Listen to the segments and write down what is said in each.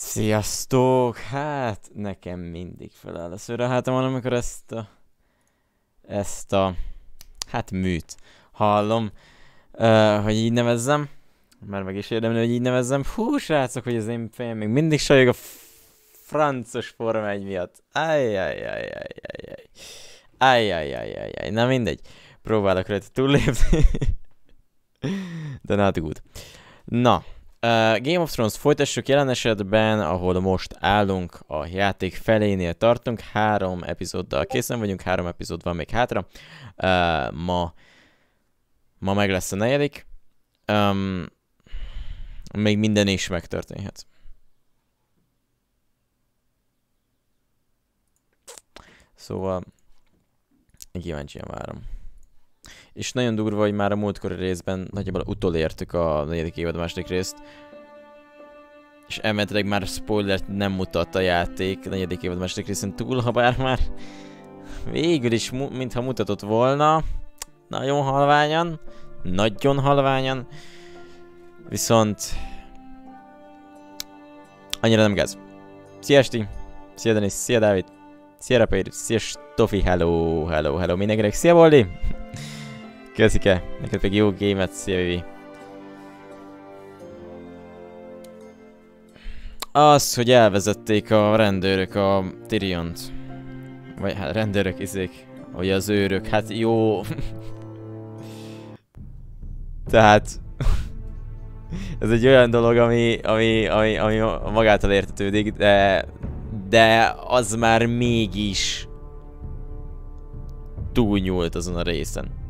Sziasztok! Hát nekem mindig feláll a szőr a hátamon, amikor ezt a hát műt hallom, hogy így nevezzem. Már meg is érdemlő, hogy így nevezzem. Hú, srácok, hogy az én fejem még mindig sajog a francos Forma 1 miatt. Ajjajjajjajjajjajjajjaj. Na mindegy. Próbálok rajta túllépni. De not good. Na. Game of Thrones folytassuk jelen esetben, ahol most állunk, a játék felénél tartunk, 3 epizóddal készen vagyunk, 3 epizód van még hátra. Ma meg lesz a 4. Még minden is megtörténhet. Szóval kíváncsian várom. És nagyon durva, hogy már a múltkori részben nagyjából utolértük a 4. évad második részt. És elméletileg már spoilert nem mutat a játék a 4. évad második részen túl, ha bár már végül is mintha mutatott volna. Nagyon halványan. Nagyon halványan. Viszont annyira nem gáz. Szia Esti! Szia Denis! Szia Dávid! Szia Rapér! Szia Stofi! Hello! Hello! Hello! Mindenkinek! Szia Boldi! Köszike! Neked pedig jó gémet! Szia Vivi! Az, hogy elvezették a rendőrök a Tyriont. Vagy hát rendőrök izék. Vagy az őrök. Hát jó. Tehát ez egy olyan dolog, ami magától értetődik, de az már mégis túlnyúlt azon a részen.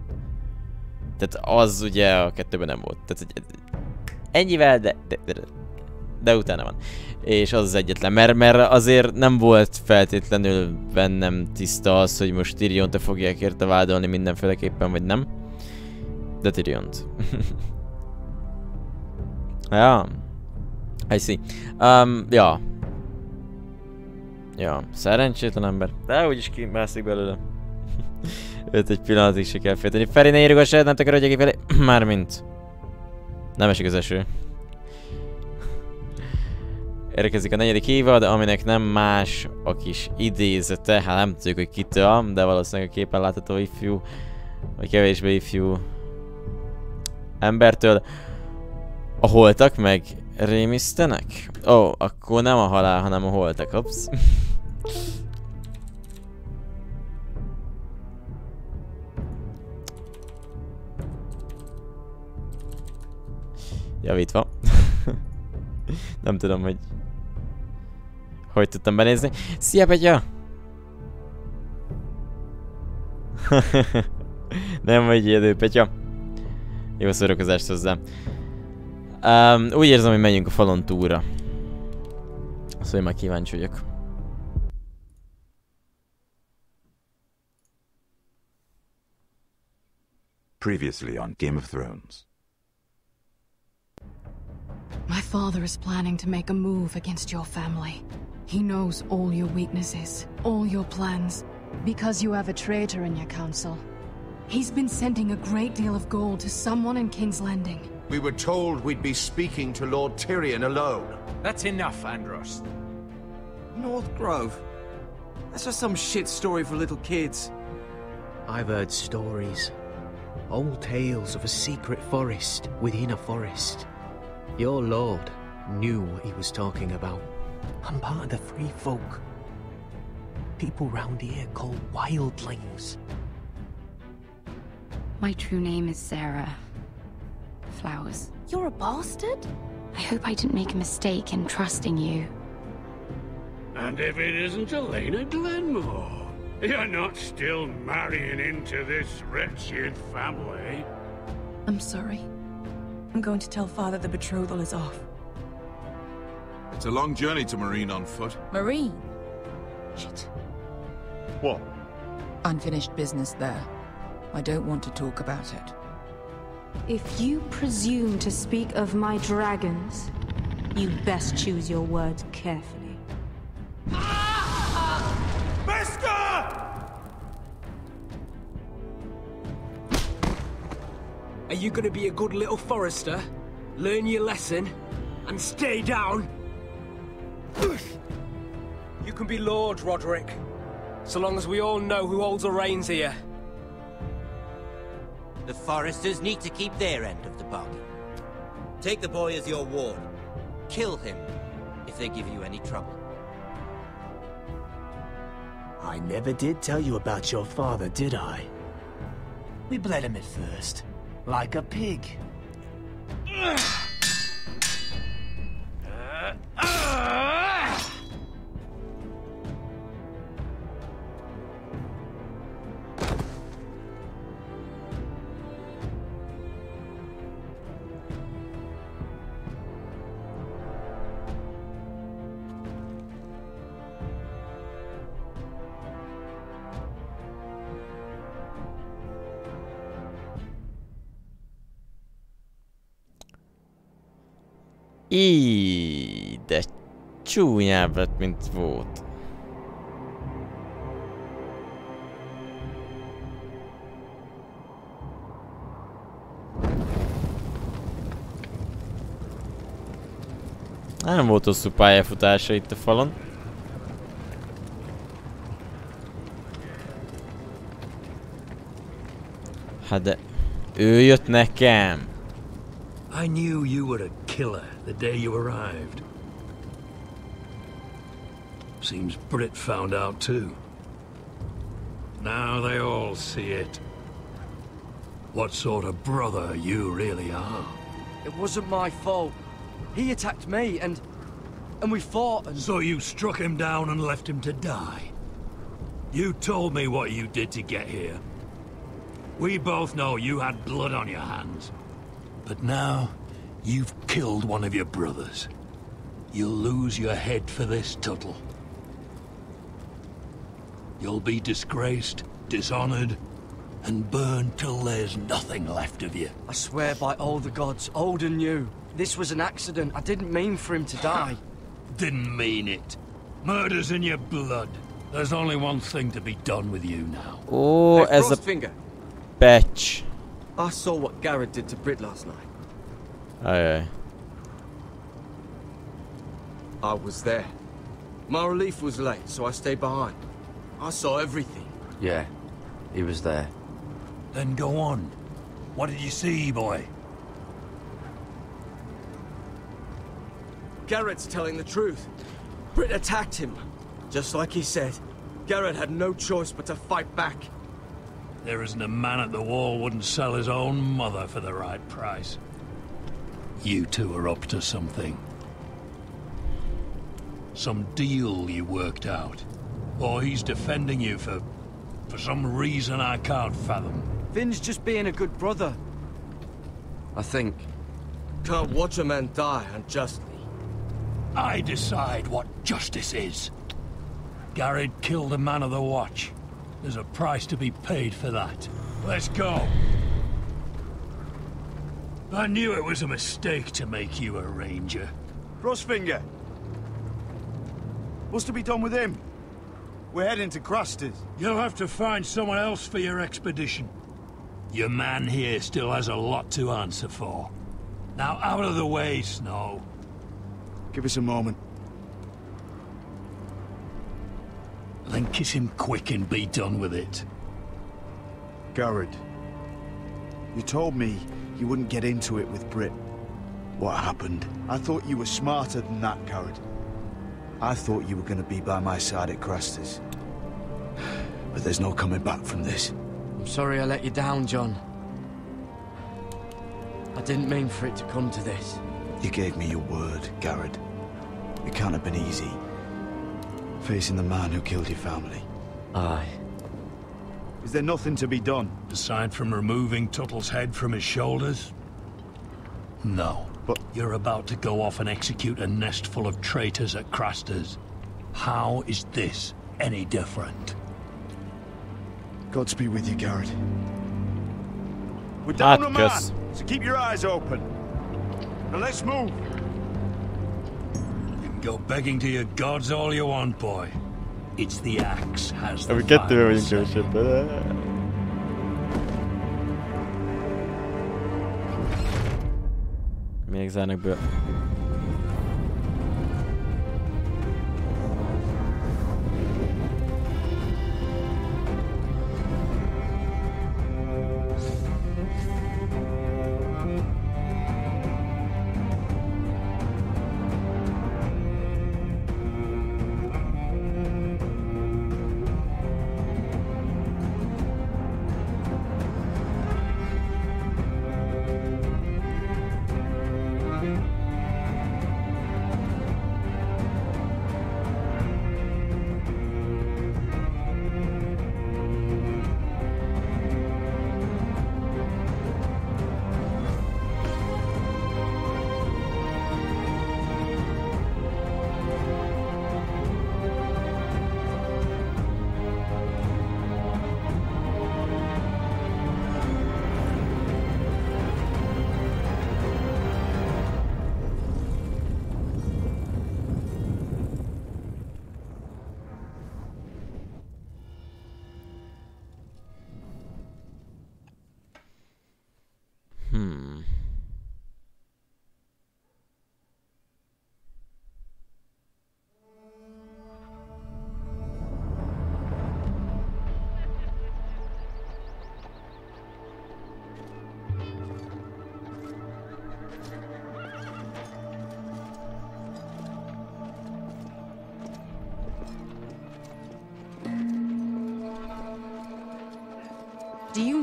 Tehát az ugye a 2-ben nem volt. Tehát ennyivel, de utána van. És az az egyetlen, mert azért nem volt feltétlenül bennem tiszta az, hogy most Tyriont-e fogják érte vádolni mindenféleképpen, vagy nem. De Tyriont. Ja. I see. Ja. Ja, szerencsétlen ember. De úgyis kimászik belőle. Őt egy pillanatig se kell félteni. Feri, ne írogassad, nem takarodjak ki felé. Mármint. Nem esik az eső. Érkezik a 4. évad, aminek nem más a kis idézete. Hát nem tudjuk, hogy kitől, de valószínűleg a képen látható ifjú, vagy kevésbé ifjú embertől. A holtak meg rémisztenek? Ó, akkor nem a halál, hanem a holtak. Ups. Javítva. Nem tudom, hogy tudtam benézni. Szia, Petya! Nem vagy ijedő, Petya. Jó szórakozást hozzá. Úgy érzem, hogy menjünk a falon túlra. Szóval én már kíváncsi vagyok. Previously on Game of Thrones. My father is planning to make a move against your family. He knows all your weaknesses, all your plans. Because you have a traitor in your council. He's been sending a great deal of gold to someone in King's Landing. We were told we'd be speaking to Lord Tyrion alone. That's enough, Andros. North Grove? That's just some shit story for little kids. I've heard stories. Old tales of a secret forest within a forest. Your lord knew what he was talking about. I'm part of the free folk. People round here called wildlings. My true name is Sarah Flowers. You're a bastard? I hope I didn't make a mistake in trusting you. And if it isn't Elena Glenmore, you're not still marrying into this wretched family. I'm sorry. I'm going to tell Father the betrothal is off. It's a long journey to Marine on foot. Marine? Shit. What? Unfinished business there. I don't want to talk about it. If you presume to speak of my dragons, you best choose your words carefully. Are you gonna be a good little forester? Learn your lesson? And stay down? You can be Lord, Roderick. So long as we all know who holds the reins here. The Foresters need to keep their end of the bargain. Take the boy as your ward. Kill him if they give you any trouble. I never did tell you about your father, did I? We bled him at first, like a pig. De csúnyább lett, mint volt. Nem volt hosszú pályafutása itt a falon. Hát de ő jött nekem. I knew you were a killer the day you arrived. Seems Britt found out too. Now they all see it. What sort of brother you really are. It wasn't my fault. He attacked me and we fought and... So you struck him down and left him to die. You told me what you did to get here. We both know you had blood on your hands. But now, you've killed one of your brothers. You'll lose your head for this, Tuttle. You'll be disgraced, dishonored, and burned till there's nothing left of you. I swear by all the gods, old and new, this was an accident. I didn't mean for him to die. Didn't mean it. Murder's in your blood. There's only one thing to be done with you now. Oh, hey, as a finger. Bitch. I saw what Garrett did to Britt last night. Aye. I was there. My relief was late, so I stayed behind. I saw everything. Yeah, he was there. Then go on. What did you see, boy? Garrett's telling the truth. Britt attacked him. Just like he said. Garrett had no choice but to fight back. There isn't a man at the wall wouldn't sell his own mother for the right price. You two are up to something. Some deal you worked out. Or he's defending you for some reason I can't fathom. Finn's just being a good brother. I think. Can't watch a man die unjustly. I decide what justice is. Garrett killed a man of the watch. There's a price to be paid for that. Let's go. I knew it was a mistake to make you a ranger. Crossfinger. What's to be done with him? We're heading to Cruster's. You'll have to find someone else for your expedition. Your man here still has a lot to answer for. Now out of the way, Snow. Give us a moment. Then kiss him quick and be done with it. Garrett, you told me you wouldn't get into it with Britt. What happened? I thought you were smarter than that, Garrett. I thought you were going to be by my side at Cruster's. But there's no coming back from this. I'm sorry I let you down, John. I didn't mean for it to come to this. You gave me your word, Garrett. It can't have been easy. Facing the man who killed your family. Aye. Is there nothing to be done? Aside from removing Tuttle's head from his shoulders? No. But you're about to go off and execute a nest full of traitors at Craster's. How is this any different? Godspeed with you, Garrett. We're down a man, so keep your eyes open. Now let's move. You can go begging to your gods all you want, boy. It's the axe has the Vi kan inte final behöva say. köpa det. Még zárnak be.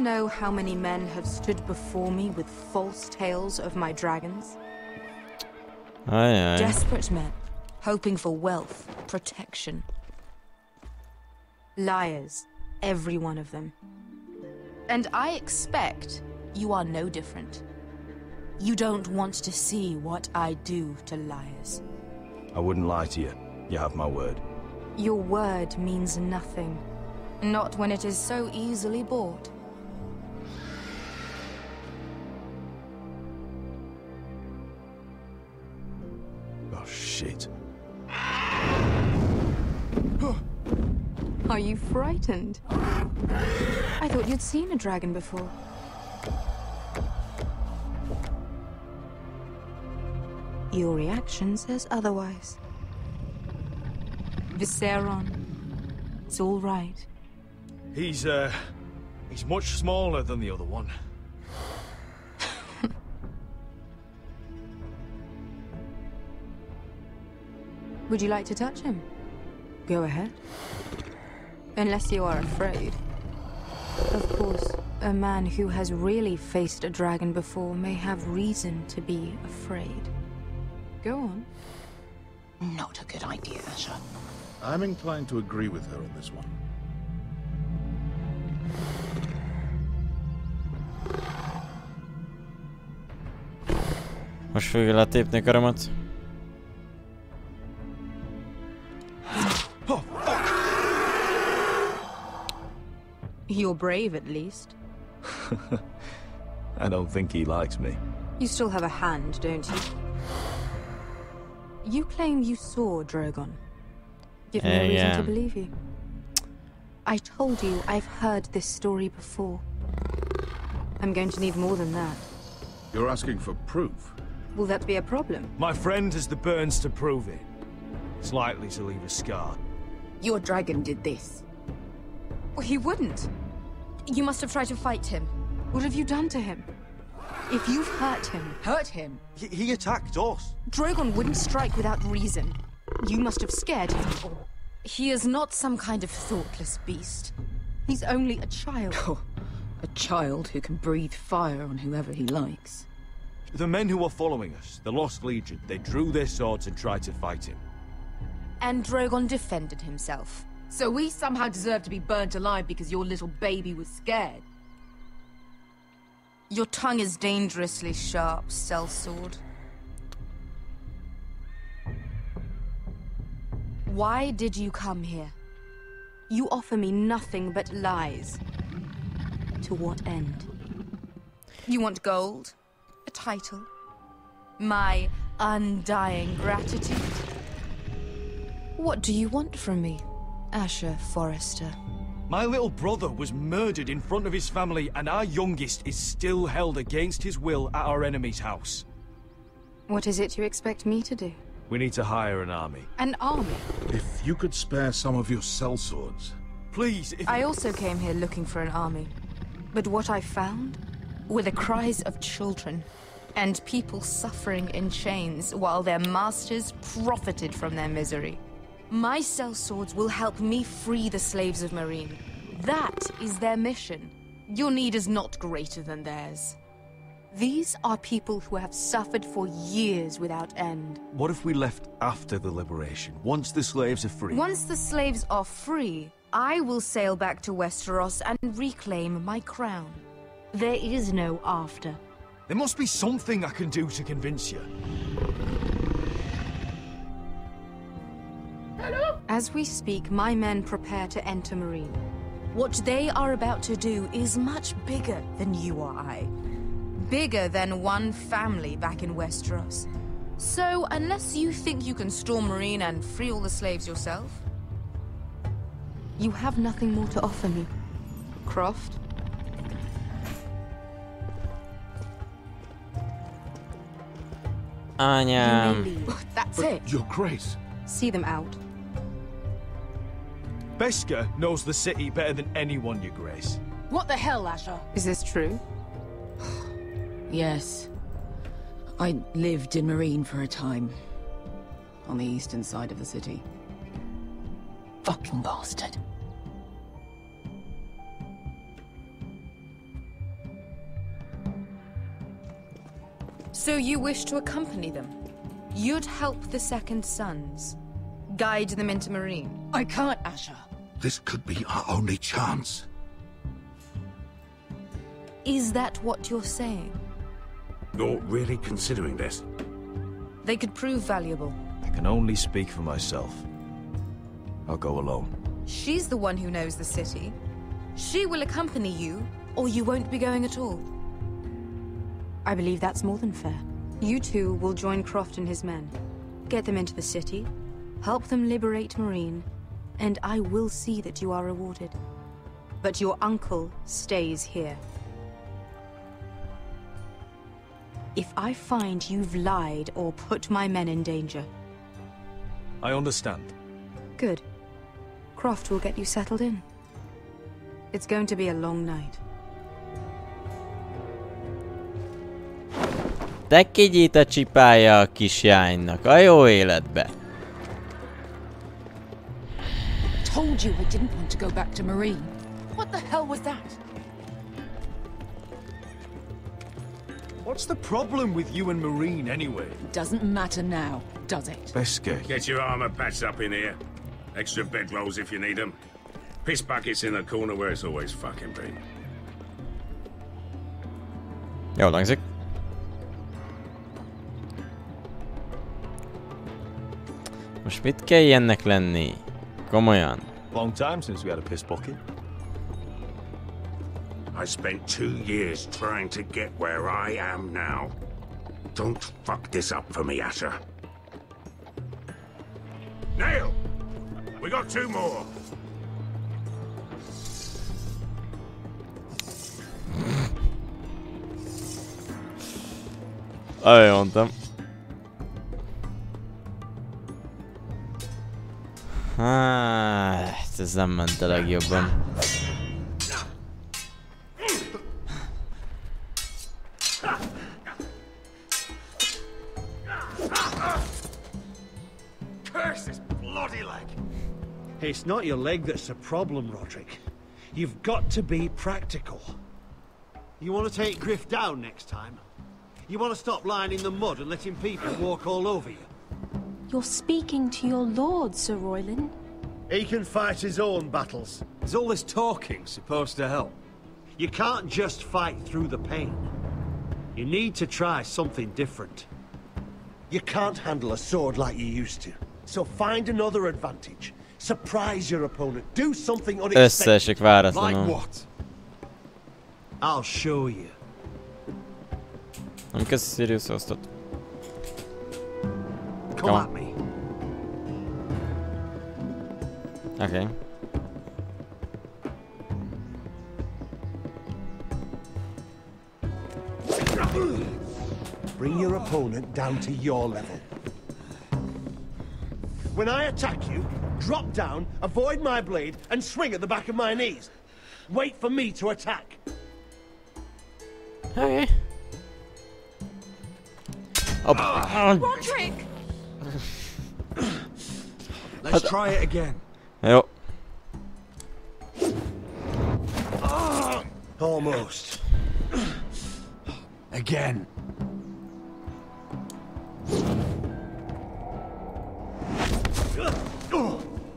know how many men have stood before me with false tales of my dragons? Aye, aye. Desperate men, hoping for wealth, protection. Liars, every one of them. And I expect you are no different. You don't want to see what I do to liars. I wouldn't lie to you. You have my word. Your word means nothing. Not when it is so easily bought. Oh, shit. Are you frightened? I thought you'd seen a dragon before. Your reaction says otherwise. Visceron. It's all right. He's much smaller than the other one. Would you like to touch him? Go ahead. Unless you are afraid. Of course, a man who has really faced a dragon before may have reason to be afraid. Go on. Not a good idea, Asher. I'm inclined to agree with her on this one. Most fogja letépni a karomat. You're brave, at least. I don't think he likes me. You still have a hand, don't you? You claim you saw Drogon. Give me a reason to believe you. I told you I've heard this story before. I'm going to need more than that. You're asking for proof? Will that be a problem? My friend has the burns to prove it. It's likely to leave a scar. Your dragon did this. Well, he wouldn't. You must have tried to fight him. What have you done to him? If you've hurt him... Hurt him? He attacked us. Drogon wouldn't strike without reason. You must have scared him. He is not some kind of thoughtless beast. He's only a child. Oh, a child who can breathe fire on whoever he likes. The men who were following us, the Lost Legion, they drew their swords and tried to fight him. And Drogon defended himself. So we somehow deserve to be burnt alive because your little baby was scared? Your tongue is dangerously sharp, sellsword. Why did you come here? You offer me nothing but lies. To what end? You want gold? A title? My undying gratitude? What do you want from me, Asher Forrester? My little brother was murdered in front of his family, and our youngest is still held against his will at our enemy's house. What is it you expect me to do? We need to hire an army. An army? If you could spare some of your sellswords. Please, if... I also came here looking for an army. But what I found were the cries of children and people suffering in chains while their masters profited from their misery. My sellswords will help me free the slaves of Meereen. That is their mission. Your need is not greater than theirs. These are people who have suffered for years without end. What if we left after the liberation, once the slaves are free? Once the slaves are free, I will sail back to Westeros and reclaim my crown. There is no after. There must be something I can do to convince you. As we speak, my men prepare to enter Meereen. What they are about to do is much bigger than you or I. Bigger than one family back in Westeros. So, unless you think you can storm Meereen and free all the slaves yourself, you have nothing more to offer me, Croft. Anya. You may leave. That's it. Your Grace. See them out. Beskar knows the city better than anyone, Your Grace. What the hell, Asher? Is this true? Yes. I lived in Meereen for a time. On the eastern side of the city. Fucking bastard. So you wish to accompany them? You'd help the second sons, guide them into Marine. I can't, Asher. This could be our only chance. Is that what you're saying? You're really considering this? They could prove valuable. I can only speak for myself. I'll go alone. She's the one who knows the city. She will accompany you, or you won't be going at all. I believe that's more than fair. You two will join Croft and his men. Get them into the city, help them liberate Marine, and I will see that you are rewarded. But your uncle stays here. If I find you've lied or put my men in danger... I understand. Good. Croft will get you settled in. It's going to be a long night. Te kigyít a csipája a kisjánynak a jó életbe. Told you I didn't want to go back to Marine. What the hell was that? What's the problem with you and Marine, anyway? Doesn't matter now, does it? Beske. Get your armor patched up in here. Extra bedrolls if you need them. Piss buckets in the corner where it's always fucking been. Jól hangzik. Most mit kell ilyennek lenni? Komolyan. Long time since we had a piss bucket. I spent 2 years trying to get where I am now. Don't fuck this up for me, Asher. Nail! We got 2 more. Ahogy mondtam. Hát, ez nem ment a legjobban. Curse this bloody leg! It's not your leg that's a problem, Roderick. You've got to be practical. You want to take Griff down next time? You want to stop lying in the mud and letting people walk all over you? You're speaking to your lord, Sir Royland. He can fight his own battles. Is all this talking supposed to help? You can't just fight through the pain. You need to try something different. You can't handle a sword like you used to. So find another advantage. Surprise your opponent. Do something unexpected. Like what? I'll show you. I'm just serious osztott. Come at me. Okay. Bring your opponent down to your level. When I attack you, drop down, avoid my blade, and swing at the back of my knees. Wait for me to attack. Okay. Roderick! Let's try it again. Jó. Almost. Again.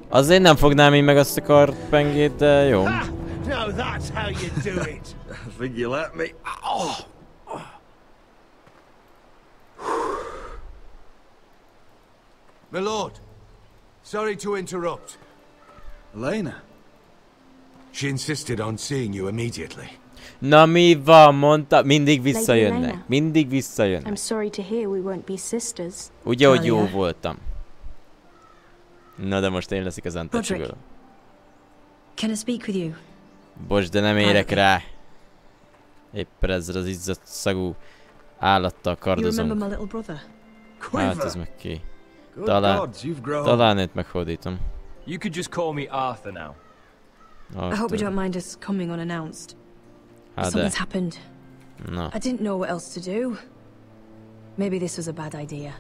Azért nem fognám így meg azt a karpengét, de jó. Now that's how you do it. I think you let me. Oh. My lord, sorry to interrupt. Elena. She insisted on seeing you immediately. Na mi van, mondta, mindig visszajönnek. Mindig visszajönnek. I'm sorry to hear we won't be sisters. Ugye, hogy jó voltam. Na de most én leszek az untouchable. Can I speak with you? Bocs, de nem érek rá. Éppen ezzel az izzadt szagú állattal kardozunk. Hát ez meg ki. Talán itt meghódítom. You could just call me Arthur now. I hope you don't mind us coming unannounced. Something's happened. No. I didn't know what else to do. Maybe this was a bad idea.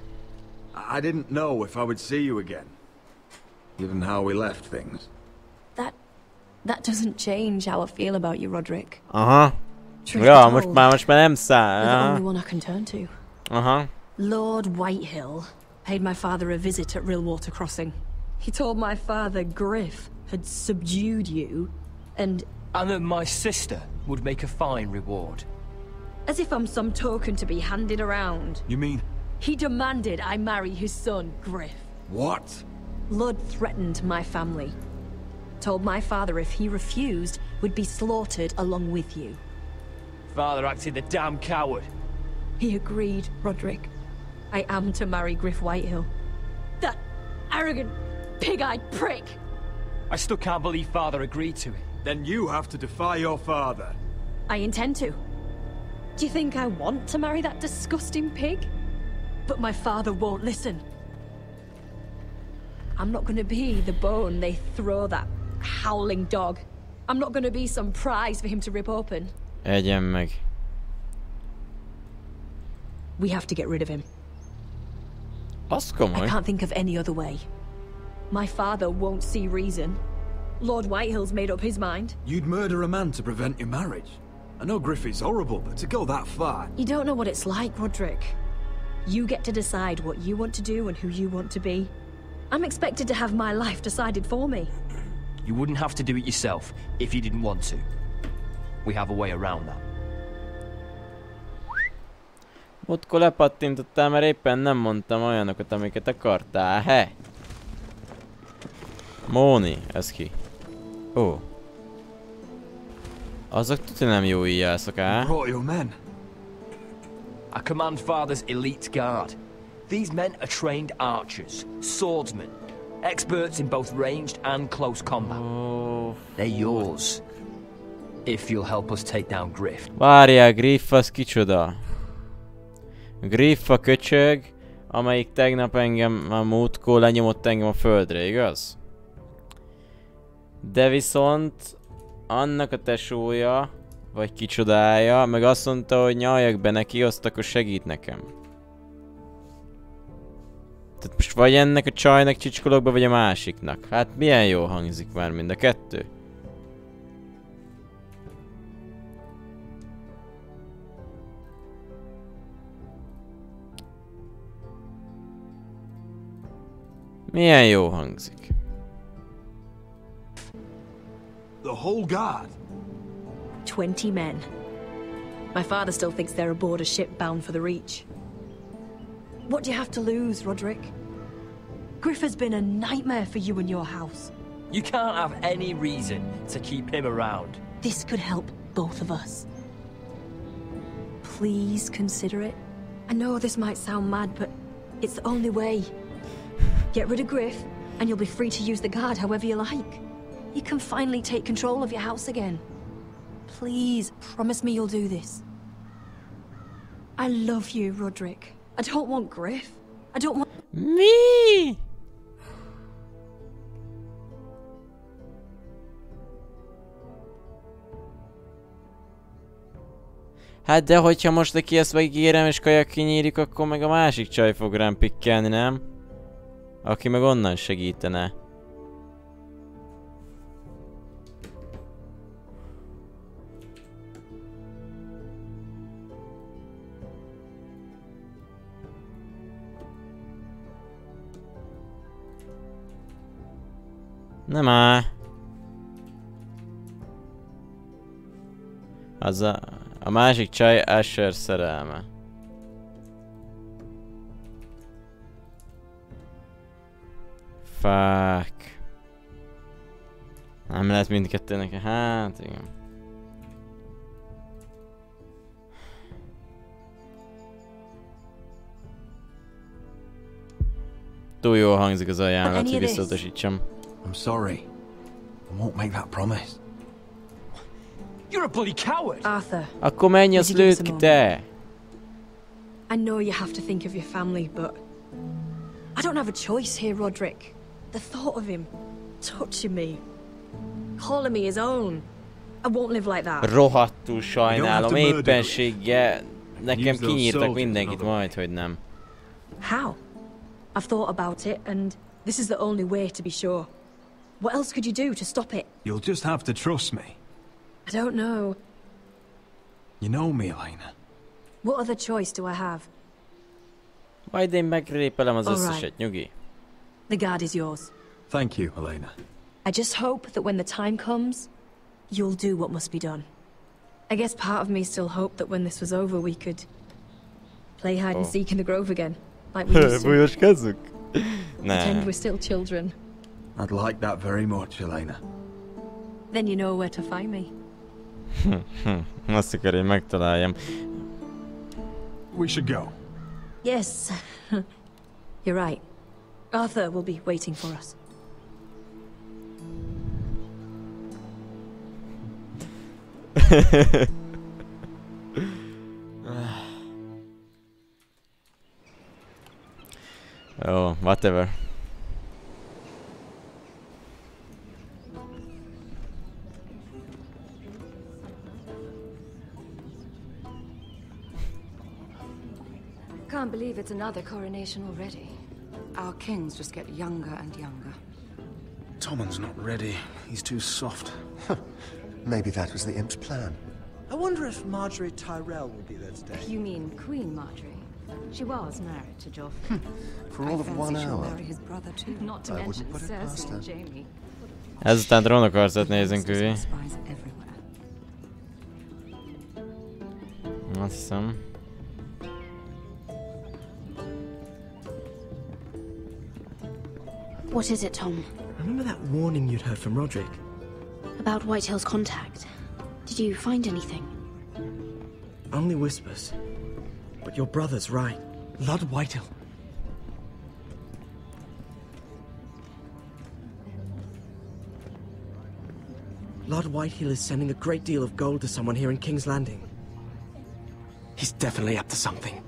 I didn't know if I would see you again, given how we left things. That doesn't change how I feel about you, Roderick. Aha. Ja, most már nem száll. You're the only one I can turn to. Lord Whitehill paid my father a visit at Rillwater Crossing. He told my father Griff had subdued you, and that my sister would make a fine reward. As if I'm some token to be handed around. You mean? He demanded I marry his son, Griff. What? Lord threatened my family. Told my father if he refused, would be slaughtered along with you. Father acted the damn coward. He agreed, Roderick. I am to marry Griff Whitehill. That arrogant, pig-eyed prick! I still can't believe Father agreed to it. Then you have to defy your father. I intend to. Do you think I want to marry that disgusting pig? But my father won't listen. I'm not gonna be the bone they throw that howling dog. I'm not gonna be some prize for him to rip open. Egyen meg. We have to get rid of him. Az komoly. I can't think of any other way. My father won't see reason. Lord Whitehill's made up his mind. You'd murder a man to prevent your marriage. I know Griffey's horrible, but to go that far... You don't know what it's like, Roderick. You get to decide what you want to do and who you want to be. I'm expected to have my life decided for me. You wouldn't have to do it yourself if you didn't want to. We have a way around that. Múltkor lepattintottál, mert éppen nem mondtam olyanokat, amiket akartál, he? Móni, ez ki? Ó. Azok tudja nem jó íjászok, á? I command Father's elite guard. These men are trained archers, swordsmen, experts in both ranged and close combat. They're yours. If you'll help us take down Griff. Várjál, Griff az kicsoda? Griff a köcsög, amelyik tegnap engem, a múltkor lenyomott engem a földre, igaz? De viszont annak a tesója, vagy kicsodája, meg azt mondta, hogy nyaljak be neki, azt akkor segít nekem. Tehát most vagy ennek a csajnak csicskolok be, vagy a másiknak. Hát milyen jól hangzik már mind a kettő. Milyen jó hangzik. The whole guard? 20 men. My father still thinks they're aboard a ship bound for the Reach. What do you have to lose, Roderick? Griff has been a nightmare for you and your house. You can't have any reason to keep him around. This could help both of us. Please consider it. I know this might sound mad, but it's the only way. Get rid of Griff, and you'll be free to use the guard however you like. You can finally take control of your house again. Please, promise me you'll do this. I love you, Roderick. I don't want Griff. I don't want... Me! Hát de hogyha most neki ezt megígérem és kajak kinyírik, akkor meg a másik csaj fog rám pikkelni, nem? Aki meg onnan segítene. Nem áll. Az a másik csaj Asher szerelme. Fuck. Nem lehet mindkettőnek. Hát igen. Túl jól hangzik az ajánlat, hogy visszautasítsam. I'm sorry. I won't make that promise. You're a bloody coward! Arthur. Akkor menj, azt lőd ki te! I know you have to think of your family, but... I don't have a choice here, Roderick. The thought of him touching me, calling me his own. I won't live like that. Rohadtul sajnálom, éppenséggel nekem kinyírtak mindenkit, majd hogy nem. How? I've thought about it, and this is the only way to be sure. What else could you do to stop it? You'll just have to trust me. I don't know. You know me, Elena. What other choice do I have? Majd én megrépelem az All összeset, right. nyugi. The guard is yours. Thank you, Helena. I just hope that when the time comes, you'll do what must be done. I guess part of me still hoped that when this was over we could play hide and seek in the grove again, like we used to. Bújoskázzuk? Pretend we're still children. I'd like that very much, Helena. Then you know where to find me. Azt akar, hogy megtaláljam. We should go. Yes. You're right. Arthur will be waiting for us. Oh, whatever. Can't believe it's another coronation already. Our kings just get younger and younger. Tommen's not ready. He's too soft. Maybe that was the imp's plan. I wonder if Marjorie Tyrell will be there today. You mean Queen Marjorie? She was married to Joffrey. For all of 1 she'll hour. marry his brother too. Not to I mention wouldn't put it past Cersei her. and Jaime. Ezután drónokarcot nézünk, Üvi. Spies everywhere. Azt hiszem. What is it, Tom? Remember that warning you'd heard from Roderick? About Whitehill's contact. Did you find anything? Only whispers. But your brother's right. Lord Whitehill. Lord Whitehill is sending a great deal of gold to someone here in King's Landing. He's definitely up to something.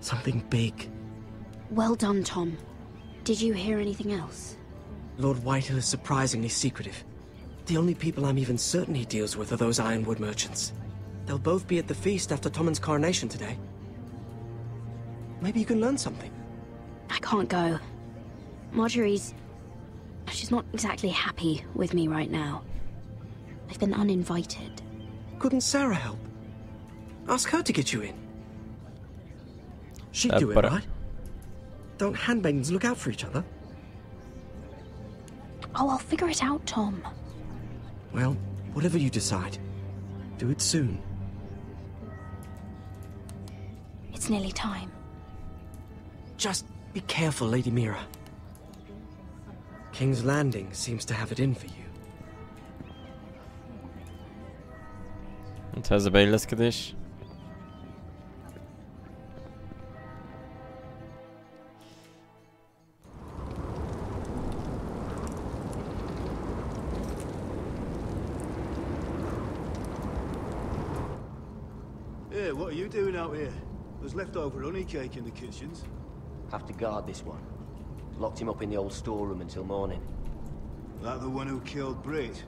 Something big. Well done, Tom. Did you hear anything else? Lord Whitehill is surprisingly secretive. The only people I'm even certain he deals with are those ironwood merchants. They'll both be at the feast after Tommen's coronation today. Maybe you can learn something. I can't go. She's not exactly happy with me right now. I've been uninvited. Couldn't Sarah help? Ask her to get you in. She'd do it, but right? Don't handmaidens look out for each other? Oh, I'll figure it out, Tom. Well, whatever you decide, do it soon. It's nearly time. Just be careful, Lady Mira. King's Landing seems to have it in for you. Itt ez a beilleszkedés. Hey, what are you doing out here? There's leftover honey cake in the kitchens. Have to guard this one. Locked him up in the old storeroom until morning. That the one who killed Brit?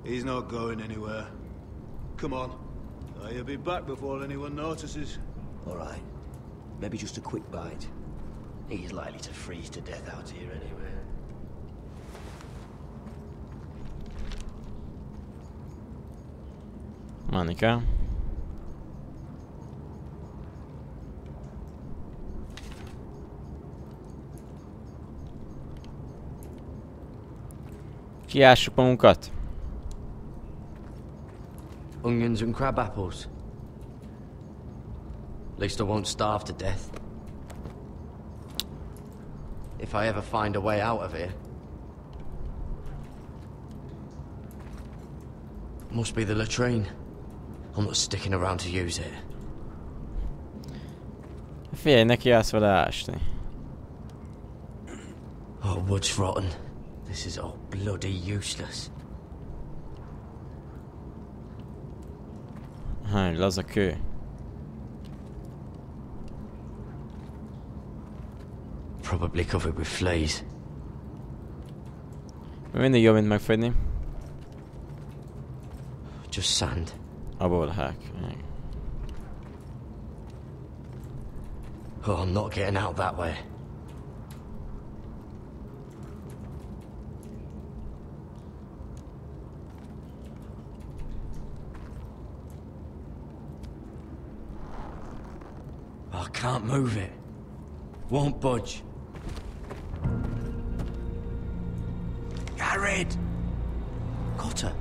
He's not going anywhere. Come on. He'll be back before anyone notices. All right. Maybe just a quick bite. He's likely to freeze to death out here anyway. Monica. Kiássuk magunkat. Onions and crab apples. At least I won't starve to death. If I ever find a way out of here. Must be the latrine. I'm not sticking around to use it. Figyelj, neki állsz vele ásni. Oh, wood's rotten. This is all bloody useless. Hány laza kő. Probably covered with fleas. Mindig jobb, mint megfagyni. Just sand. Abból hack. Oh, I'm not getting out that way. I can't move it. Won't budge. Garrett! Cotter,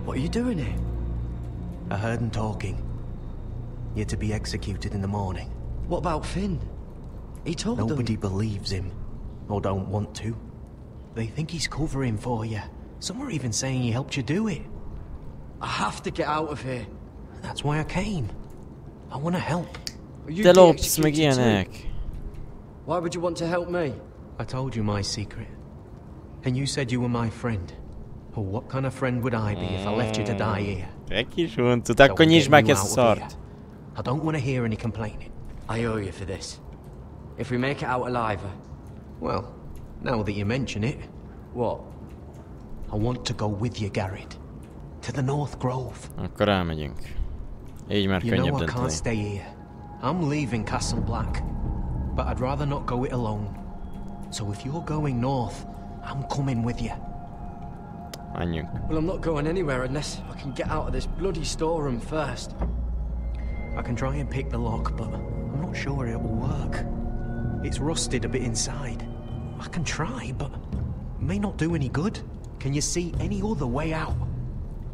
what are you doing here? I heard him talking. You're to be executed in the morning. What about Finn? He told them... Nobody believes him, or don't want to. They think he's covering for you. Some are even saying he helped you do it. I have to get out of here. That's why I came. I want to help. Te lopsz meg ilyenek. Why would you want to help me? I told you my secret. And you said you were my friend. Well, what kind of friend would I be if I left you to die here? Egy kis huncut, akkor nyisd meg ezt a szart. I don't want to hear any complaining. I owe you for this. If we make it out alive... Well, now that you mention it... What? I want to go with you, Garrett. To the North Grove. Akkor elmegyünk. Így már You könnyebb know I can't dönteni. stay here. I'm leaving Castle Black. But I'd rather not go it alone. So if you're going north, I'm coming with you. Menjünk. Well, I'm not going anywhere unless I can get out of this bloody storeroom first. I can try and pick the lock, but I'm not sure it will work. It's rusted a bit inside. I can try, but it may not do any good. Can you see any other way out?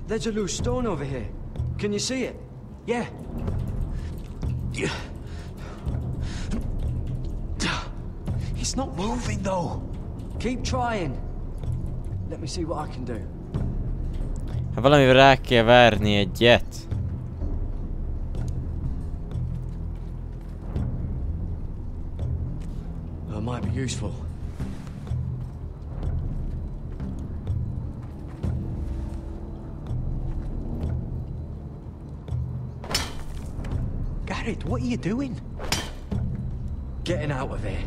There's a loose stone over here. Can you see it? Yeah. It's not moving, though. Keep trying. Let me see what I can do. Ha valamivel rá kell várni egyet. That might be useful. Garrett, what are you doing? Getting out of here.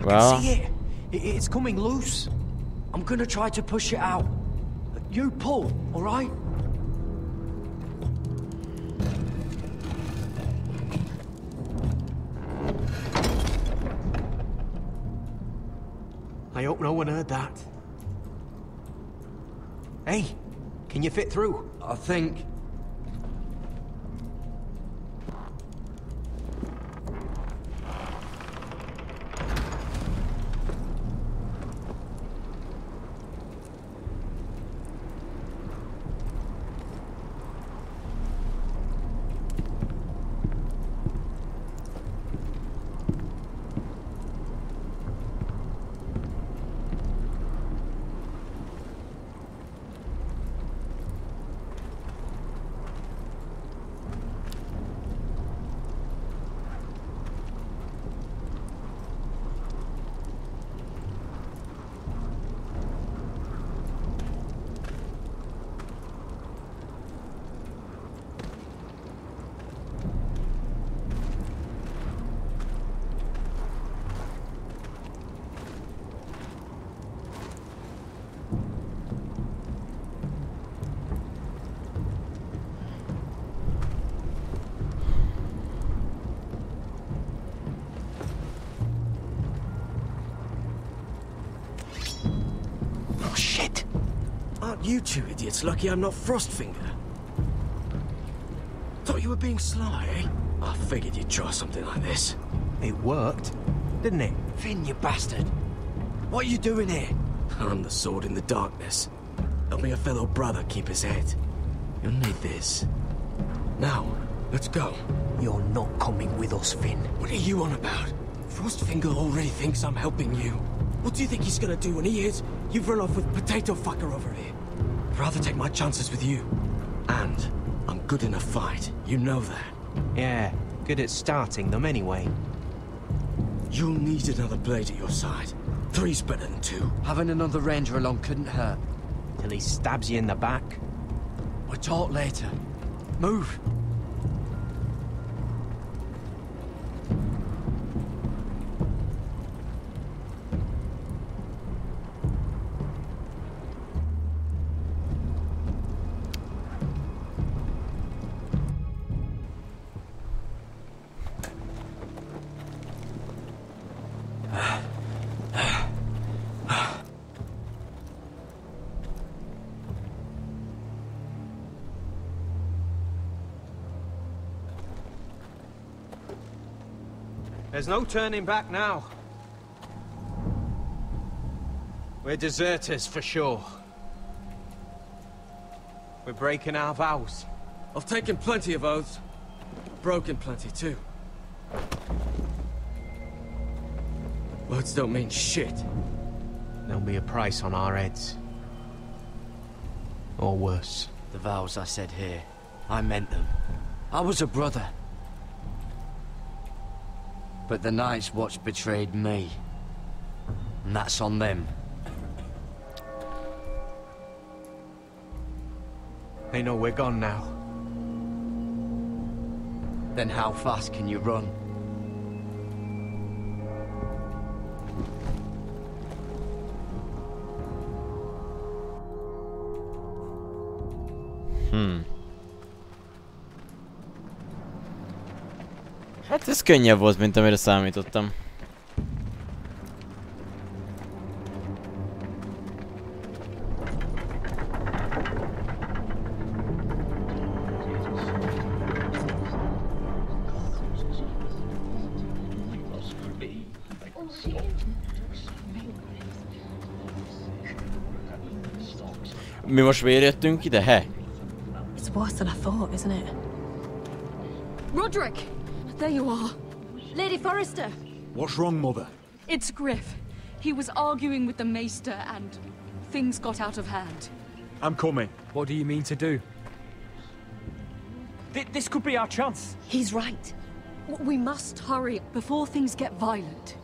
Well, See it? It's coming loose. I'm gonna try to push it out. You pull, all right? I hope no one heard that. Hey, can you fit through? I think... Oh, shit! Aren't you two idiots lucky I'm not Frostfinger? Thought you were being sly, eh? I figured you'd try something like this. It worked, didn't it? Finn, you bastard! What are you doing here? I'm the sword in the darkness. Helping a fellow brother keep his head. You'll need this. Now, let's go. You're not coming with us, Finn. What are you on about? Frostfinger already thinks I'm helping you. What do you think he's gonna do when he hears you've run off with Potato Fucker over here? I'd rather take my chances with you. And I'm good in a fight. You know that. Yeah, good at starting them anyway. You'll need another blade at your side. 3's better than 2. Having another ranger along couldn't hurt. Till he stabs you in the back. We'll talk later. Move. There's no turning back now. We're deserters for sure. We're breaking our vows. I've taken plenty of oaths. Broken plenty too. Words don't mean shit. There'll be a price on our heads. Or worse. The vows I said here, I meant them. I was a brother. But the Night's Watch betrayed me. And that's on them. They know we're gone now. Then how fast can you run? Hát ez könnyebb volt, mint amire számítottam. Mi most miért jöttünk ide, he? It's worse than I thought, isn't it? Roderick! There you are. Lady Forrester! What's wrong, Mother? It's Griff. He was arguing with the Maester and things got out of hand. I'm coming. What do you mean to do? This could be our chance. He's right. We must hurry before things get violent.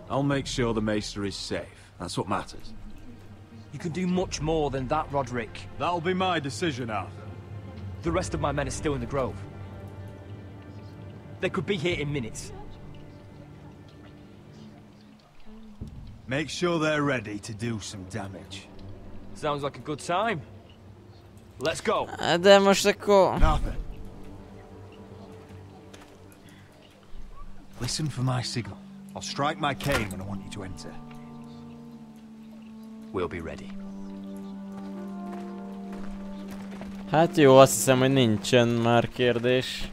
I'll make sure the Maester is safe. That's what matters. You can do much more than that, Roderick. That'll be my decision, Arthur. The rest of my men are still in the grove. They could be here in minutes. Make sure they're ready to do some damage. Sounds like a good time. Let's go. De most akkor... Nothing. Listen for my signal. I'll strike my cane when I want you to enter. We'll be ready. Hát jó, azt hiszem, hogy nincsen már kérdés.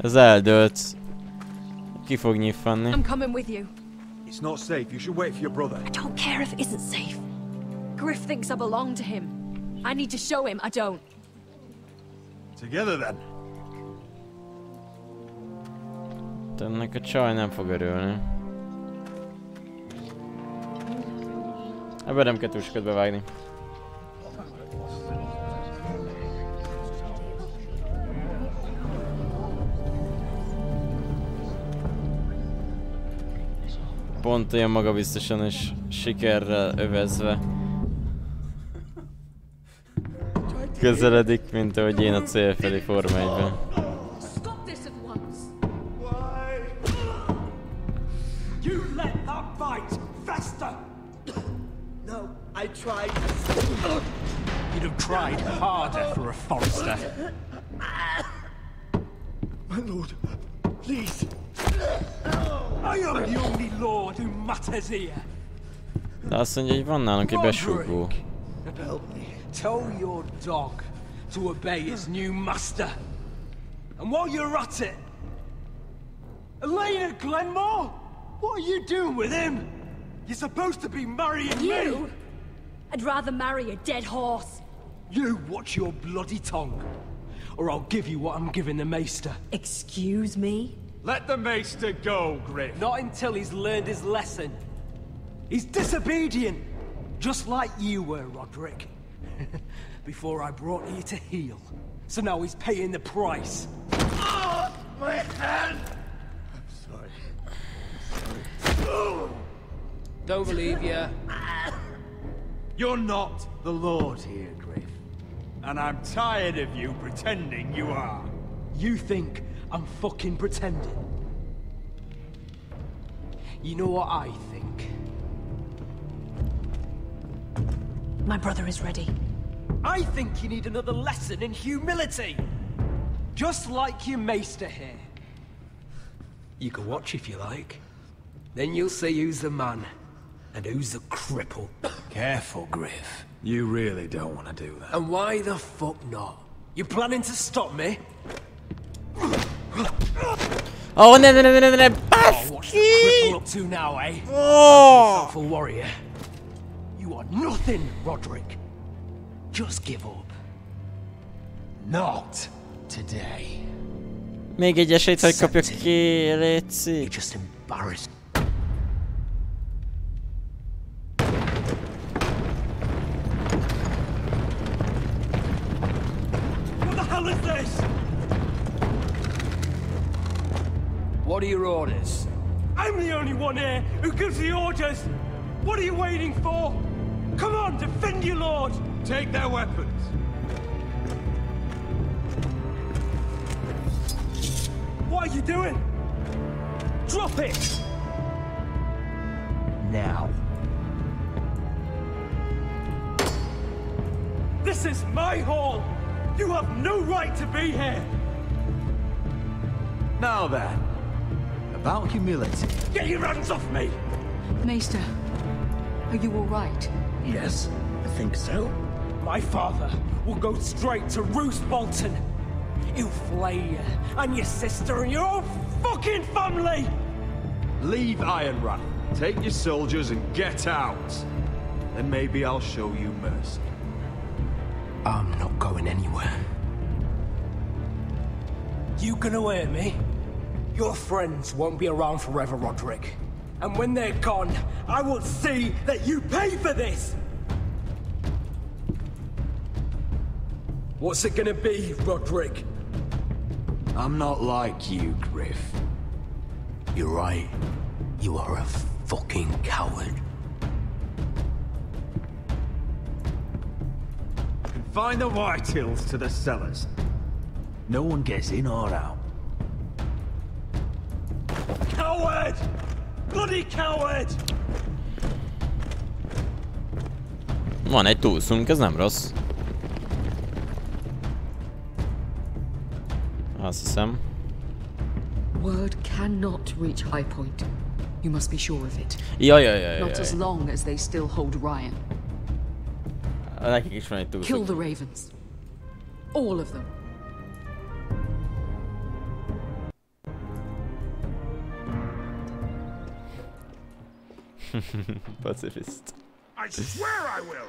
Ez eldőlt. Ki fog nyitfanni? I'm coming with you. It's not safe. You should wait for your brother. I don't care if it isn't safe. Griff thinks I belong to him. I need to show him I don't. Together then. Ennek a csaj nem fog örülni. Ebben nem kell túl sokat bevágni. Pont olyan magabiztosan és sikerrel övezve közeledik, mint ahogy én a cél felé Forma 1-ben. You let that fight fester! No, I tried. You'd have tried harder for a Forrester. My lord, please. I am the only lord who matters here. De azt mondja, hogy van nálunk egy besúgó. Help me. Tell your dog to obey its new master. And while you're at it, Elena Glenmore, what are you doing with him? You're supposed to be marrying You? me. I'd rather marry a dead horse. You watch your bloody tongue, or I'll give you what I'm giving the Maester. Excuse me? Let the Maester go, Griff. Not until he's learned his lesson. He's disobedient, just like you were, Roderick. Before I brought you to heel. So now he's paying the price. Oh, my hand! I'm sorry. Don't believe you. You're not the Lord here, Griff. And I'm tired of you pretending you are. You think I'm fucking pretending? You know what I think? My brother is ready. I think you need another lesson in humility. Just like your Maester here. You can watch if you like. Then you'll see who's the man and who's the cripple. Careful, Griff. You really don't want to do that. And why the fuck not? You planning to stop me? Oh, ne. Baszki! What's the cripple up to now, eh? Oh! Yourself a warrior. You are nothing, Roderick. Just give up. Not today. Még egy esélyt, hogy kapjak ki, léci. You're just embarrassed. What the hell is this? What are your orders? I'm the only one here who gives the orders. What are you waiting for? Come on, defend your lord. Take their weapons. What are you doing? Drop it! Now. This is my hall! You have no right to be here! Now then, about humility. Get your hands off me! Maester, are you all right? Yes, I think so. My father will go straight to Roose Bolton. He'll flay you, and your sister, and your whole fucking family! Leave Ironrath. Take your soldiers and get out. Then maybe I'll show you mercy. I'm not going anywhere. You gonna hear me? Your friends won't be around forever, Roderick. And when they're gone, I will see that you pay for this! What's it gonna be, Roderick? I'm not like you, Griff. You're right. You are a fucking coward. Confine the Whitehills to the cellars. No one gets in or out. Coward! Bloody coward! Van egy túlszunk, ez nem rossz. Azt hiszem. Word cannot reach High Point. You must be sure of it. Jaj. Not as long as they still hold Ryan. Nekik is van egy túlszunk. Kill the Ravens. All of them. Pacifist. I swear I will.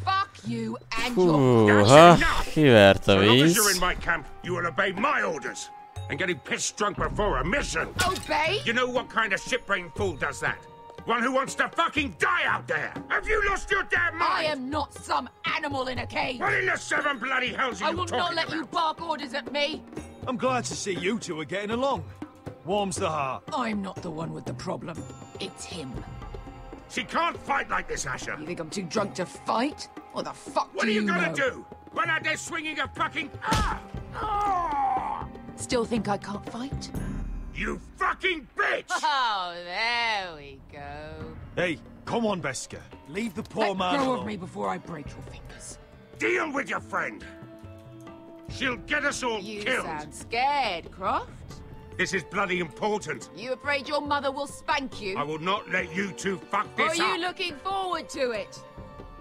Fuck you and Húha, kivert a So long as víz. you're in my camp, you will obey my orders. And getting pissed drunk before a mission. Obey? You know what kind of shit-brained fool does that? One who wants to fucking die out there. Have you lost your damn mind? I am not some animal in a cage. What in the seven bloody hells are I you will talking not let about? you bark orders at me. I'm glad to see you two are getting along. Warms the heart. I'm not the one with the problem. It's him. She can't fight like this, Asher. You think I'm too drunk to fight? What the fuck What do are you know? gonna do? Run out there swinging a fucking... Still think I can't fight? You fucking bitch! Oh, there we go. Hey, come on, Beska. Leave the poor Let man go alone. of me before I break your fingers. Deal with your friend. She'll get us all You killed. sound scared, Croft. This is bloody important. You afraid your mother will spank you? I will not let you two fuck Or this are you up. looking forward to it?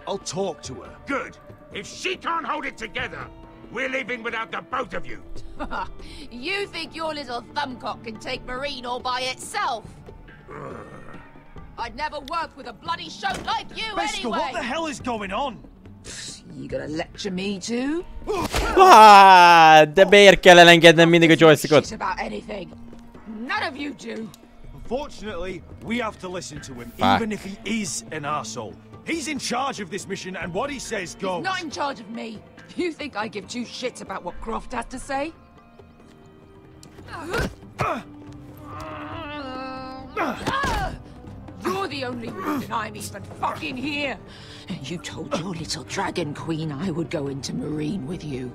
I'll talk to her. Good. If she can't hold it together, we're leaving without the both of you. You think your little thumbcock can take Marine all by itself? I'd never work with a bloody shote like you Beska, anyway! what the hell is going on? You gonna lecture me too? De miért kell elengednem mindig a joystickot? Shit about anything. None of you do. Unfortunately, we have to listen to him, Fuck. even if he is an arsehole. He's in charge of this mission, and what he says goes. He's not in charge of me. You think I give two shits about what Croft has to say? You're the only reason I'm even fucking here. You told your little dragon queen I would go into Marine with you.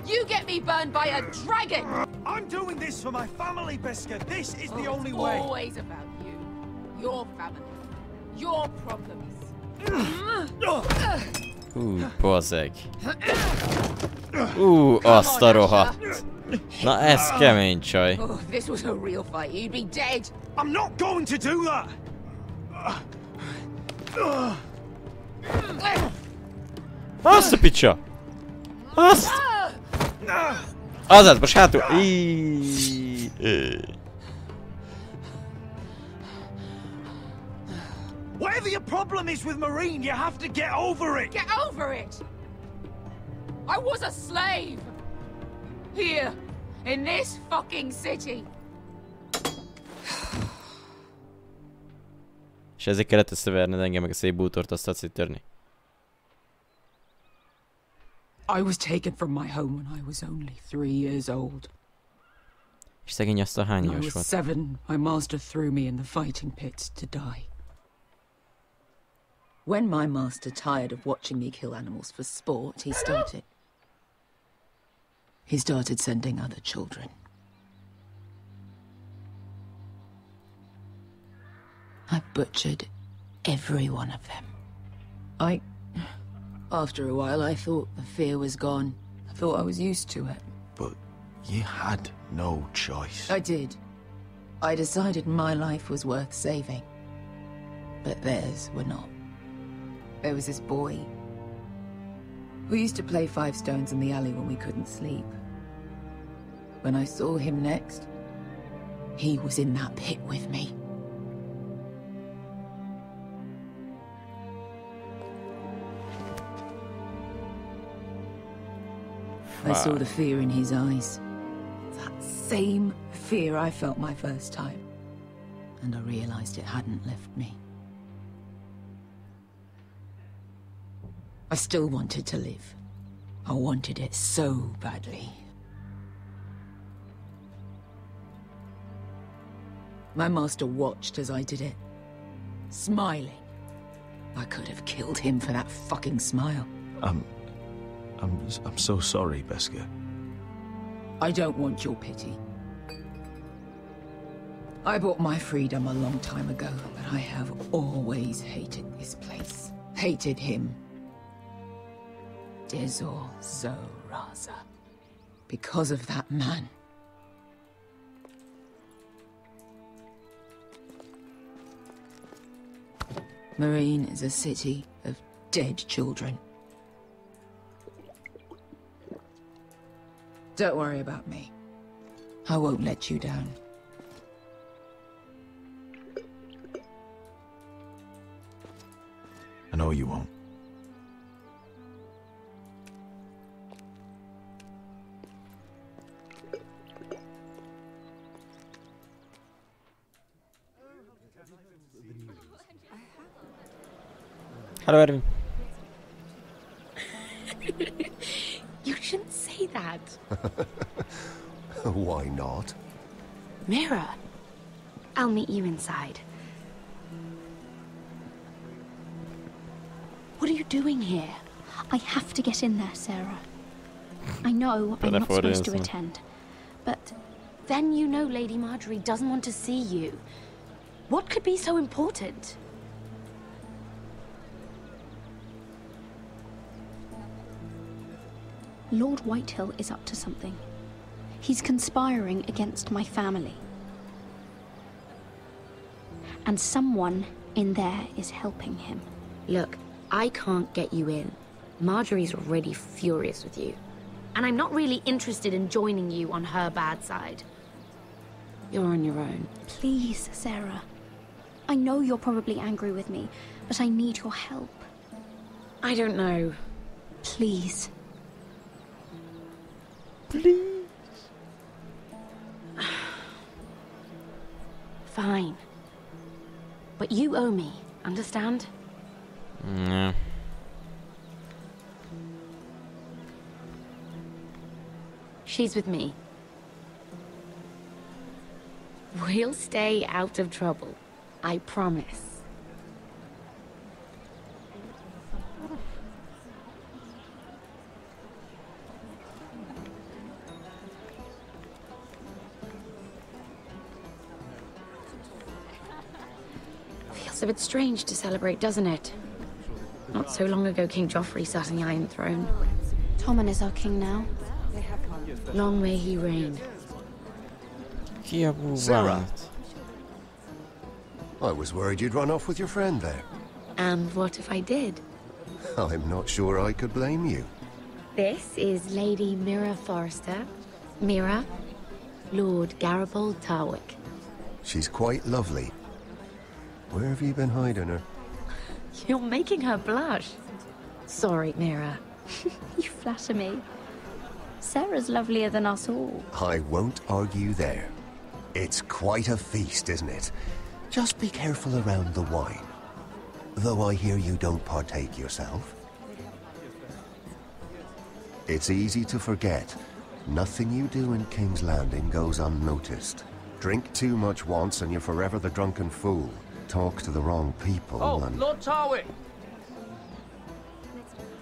You get me burned by a dragon! I'm doing this for my family, Beska. This is the only It's way. always about you. Your family. Your problems. Bazeg. Azt a rohadt. Na ez kemény csaj. Oh, if this was a real fight, you'd be dead. I'm not going to do that. Azt a picsa! Azt! Azaz, most hátul... Whatever your problem is with Marine, you have to get over it! Get over it! I was a slave! Here, in this fucking city! És ezért kellett összeverned engem meg a szép bútort, azt széttörni. I was taken from my home when I was only 3 years old. És szegény azt a hány When I éves was volt? 7, my master threw me in the fighting pits to die. When my master tired of watching me kill animals for sport, he started sending other children. I butchered every one of them. After a while, I thought the fear was gone. I thought I was used to it. But you had no choice. I did. I decided my life was worth saving. But theirs were not. There was this boy. We used to play 5 stones in the alley when we couldn't sleep. When I saw him next, he was in that pit with me. I saw the fear in his eyes. That same fear I felt my first time. And I realized it hadn't left me. I still wanted to live. I wanted it so badly. My master watched as I did it, smiling. I could have killed him for that fucking smile. I'm so sorry, Beskar. I don't want your pity. I bought my freedom a long time ago, but I have always hated this place. Hated him. Dezor Zoraza. Because of that man. Marine is a city of dead children. Don't worry about me. I won't let you down. I know you won't. Hello, Erwin. You shouldn't say that. Why not? Mira, I'll meet you inside. What are you doing here? I have to get in there, Sarah. I know I'm not supposed to attend, but then you know Lady Marjorie doesn't want to see you. What could be so important? Lord Whitehill is up to something. He's conspiring against my family. And someone in there is helping him. Look, I can't get you in. Marjorie's already furious with you. And I'm not really interested in joining you on her bad side. You're on your own. Please, Sarah. I know you're probably angry with me, but I need your help. I don't know. Please. Please. Fine. But you owe me, understand? Yeah. She's with me. We'll stay out of trouble. I promise. Feels a bit strange to celebrate, doesn't it? Not so long ago, King Joffrey sat on the Iron Throne. Tommen is our king now. Long may he reign. Sarah. I was worried you'd run off with your friend there. And what if I did? I'm not sure I could blame you. This is Lady Mira Forrester, Mira, Lord Garibaldi Tarwick. She's quite lovely. Where have you been hiding her? You're making her blush. Sorry, Mira. You flatter me. Sarah's lovelier than us all. I won't argue there. It's quite a feast, isn't it? Just be careful around the wine. Though I hear you don't partake yourself. It's easy to forget. Nothing you do in King's Landing goes unnoticed. Drink too much once and you're forever the drunken fool. Talk to the wrong people and... Lord Tarwick!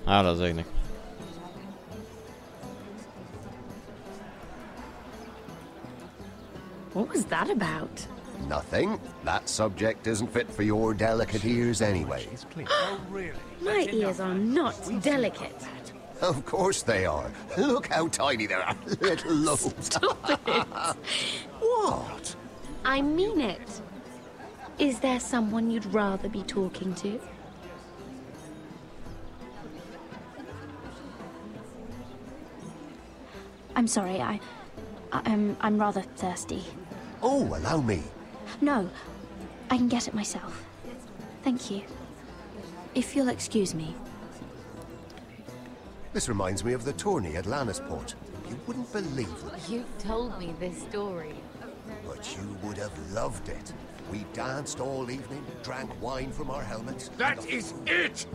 Hála az égnek. What was that about? Nothing. That subject isn't fit for your delicate ears anyway. My ears are not delicate. Of course they are. Look how tiny they are. Little lobes. Stop it. What? I mean it. Is there someone you'd rather be talking to? I'm sorry, I'm rather thirsty. Oh, allow me. No, I can get it myself. Thank you. If you'll excuse me. This reminds me of the tourney at Lannisport. You wouldn't believe it. You've told me this story. But you would have loved it. We danced all evening, drank wine from our helmets. That is it!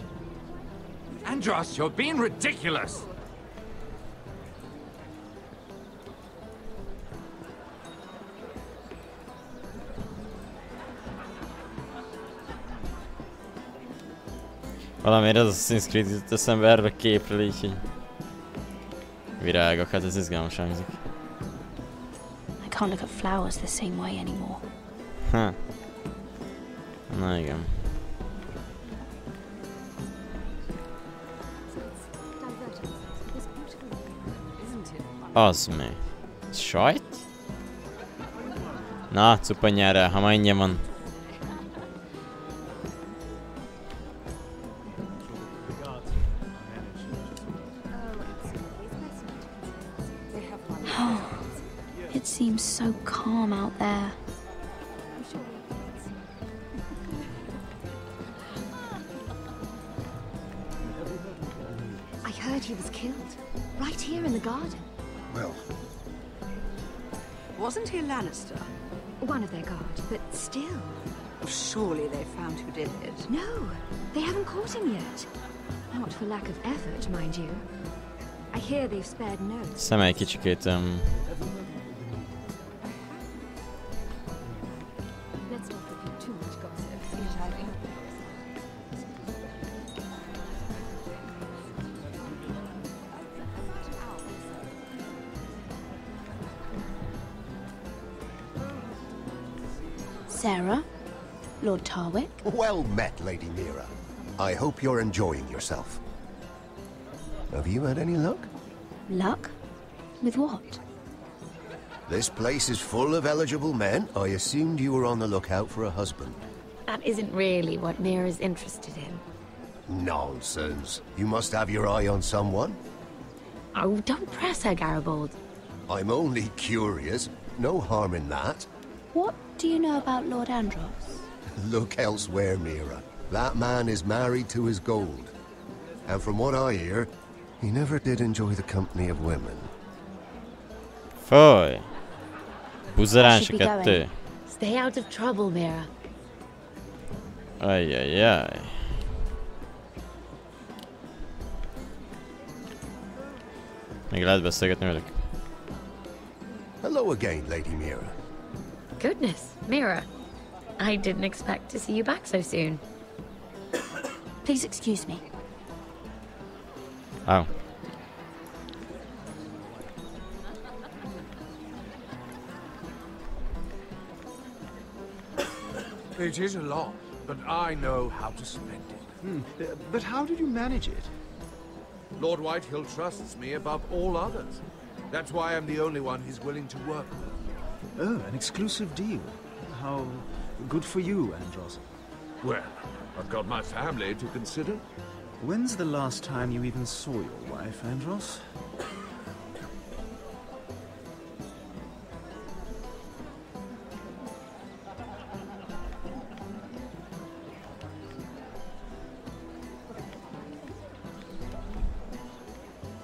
Andros, you're being ridiculous! Valamiért az Assassin's Creed jutott eszembe erről a képről így, hogy... Virágok, hát ez izgalmas hangzik. I can't look at flowers the same way anymore. Ha. Na igen. Az mi? Sajt? Na, cupanyára, ha már ingyen van. It seems so calm out there. I heard he was killed. Right here in the garden. Well... Wasn't he a Lannister? One of their guard, but still. Surely they found who did it. No, they haven't caught him yet. Not for lack of effort, mind you. I hear they've spared no. Szeme egy kicsikét... Let's not repeat too much gossip. Sarah? Lord Tarwick? Well met, Lady Mira. I hope you're enjoying yourself. Have you had any luck? Luck? With what? This place is full of eligible men. I assumed you were on the lookout for a husband. That isn't really what Mira's interested in. Nonsense. You must have your eye on someone. Oh, don't press her, Garibaldi. I'm only curious. No harm in that. What do you know about Lord Andros? Look elsewhere, Mira. That man is married to his gold. And from what I hear, he never did enjoy the company of women. Foy. Buzeráns a kettő. Stay out of trouble, Mira. Ajjajjaj. Még lehet beszélgetni velük. Hello again, Lady Mira. Goodness, Mira. I didn't expect to see you back so soon. Please excuse me. Oh. It is a lot, but I know how to spend it. But how did you manage it? Lord Whitehill trusts me above all others. That's why I'm the only one he's willing to work with. Oh, an exclusive deal. How good for you, Andros. Well, I've got my family to consider. When's the last time you even saw your wife, Andros?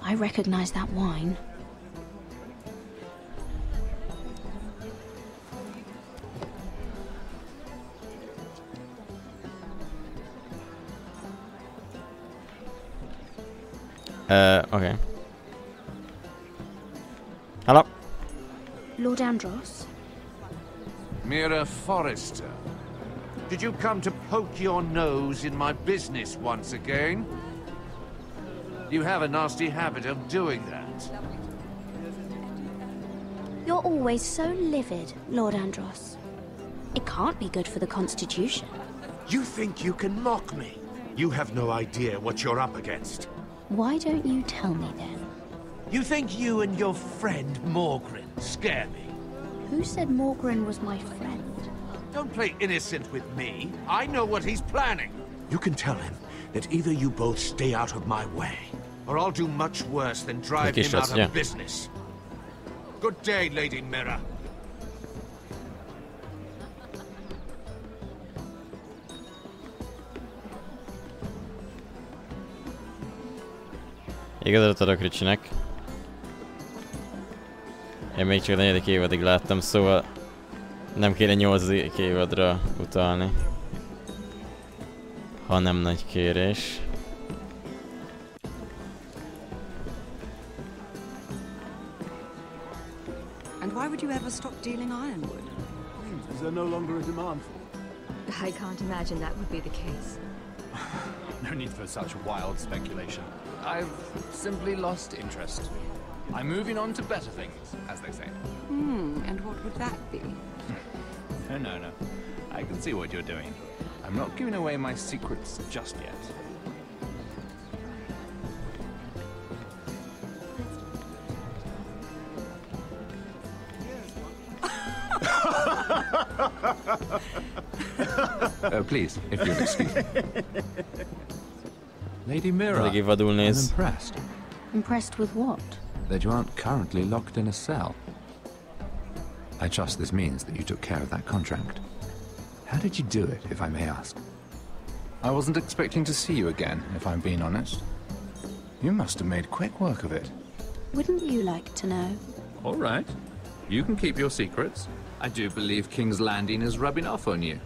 I recognize that wine. Okay. Hello. Lord Andros? Mira Forrester, did you come to poke your nose in my business once again? You have a nasty habit of doing that. You're always so livid, Lord Andros. It can't be good for the Constitution. You think you can mock me? You have no idea what you're up against. Why don't you tell me then? You think you and your friend Morgren scare me? Who said Morgren was my friend? Don't play innocent with me. I know what he's planning. You can tell him that either you both stay out of my way, or I'll do much worse than drive him out of business. Good day, Lady Mira. Igazat adok Ricsinek. Én még csak a 4. évadig láttam, szóval nem kéne 8. évadra utalni. Ha nem nagy kérés. And why would you ever stop dealing ironwood? Is there no longer a demand for I can't imagine that would be the case. No need for such wild speculation. I've simply lost interest. I'm moving on to better things, as they say. And what would that be? No. I can see what you're doing. I'm not giving away my secrets just yet. Please, if you'll excuse me. Lady Mira, I'm impressed. Impressed with what? That you aren't currently locked in a cell. I trust this means that you took care of that contract. How did you do it, if I may ask? I wasn't expecting to see you again, if I'm being honest. You must have made quick work of it. Wouldn't you like to know? All right. You can keep your secrets. I do believe King's Landing is rubbing off on you.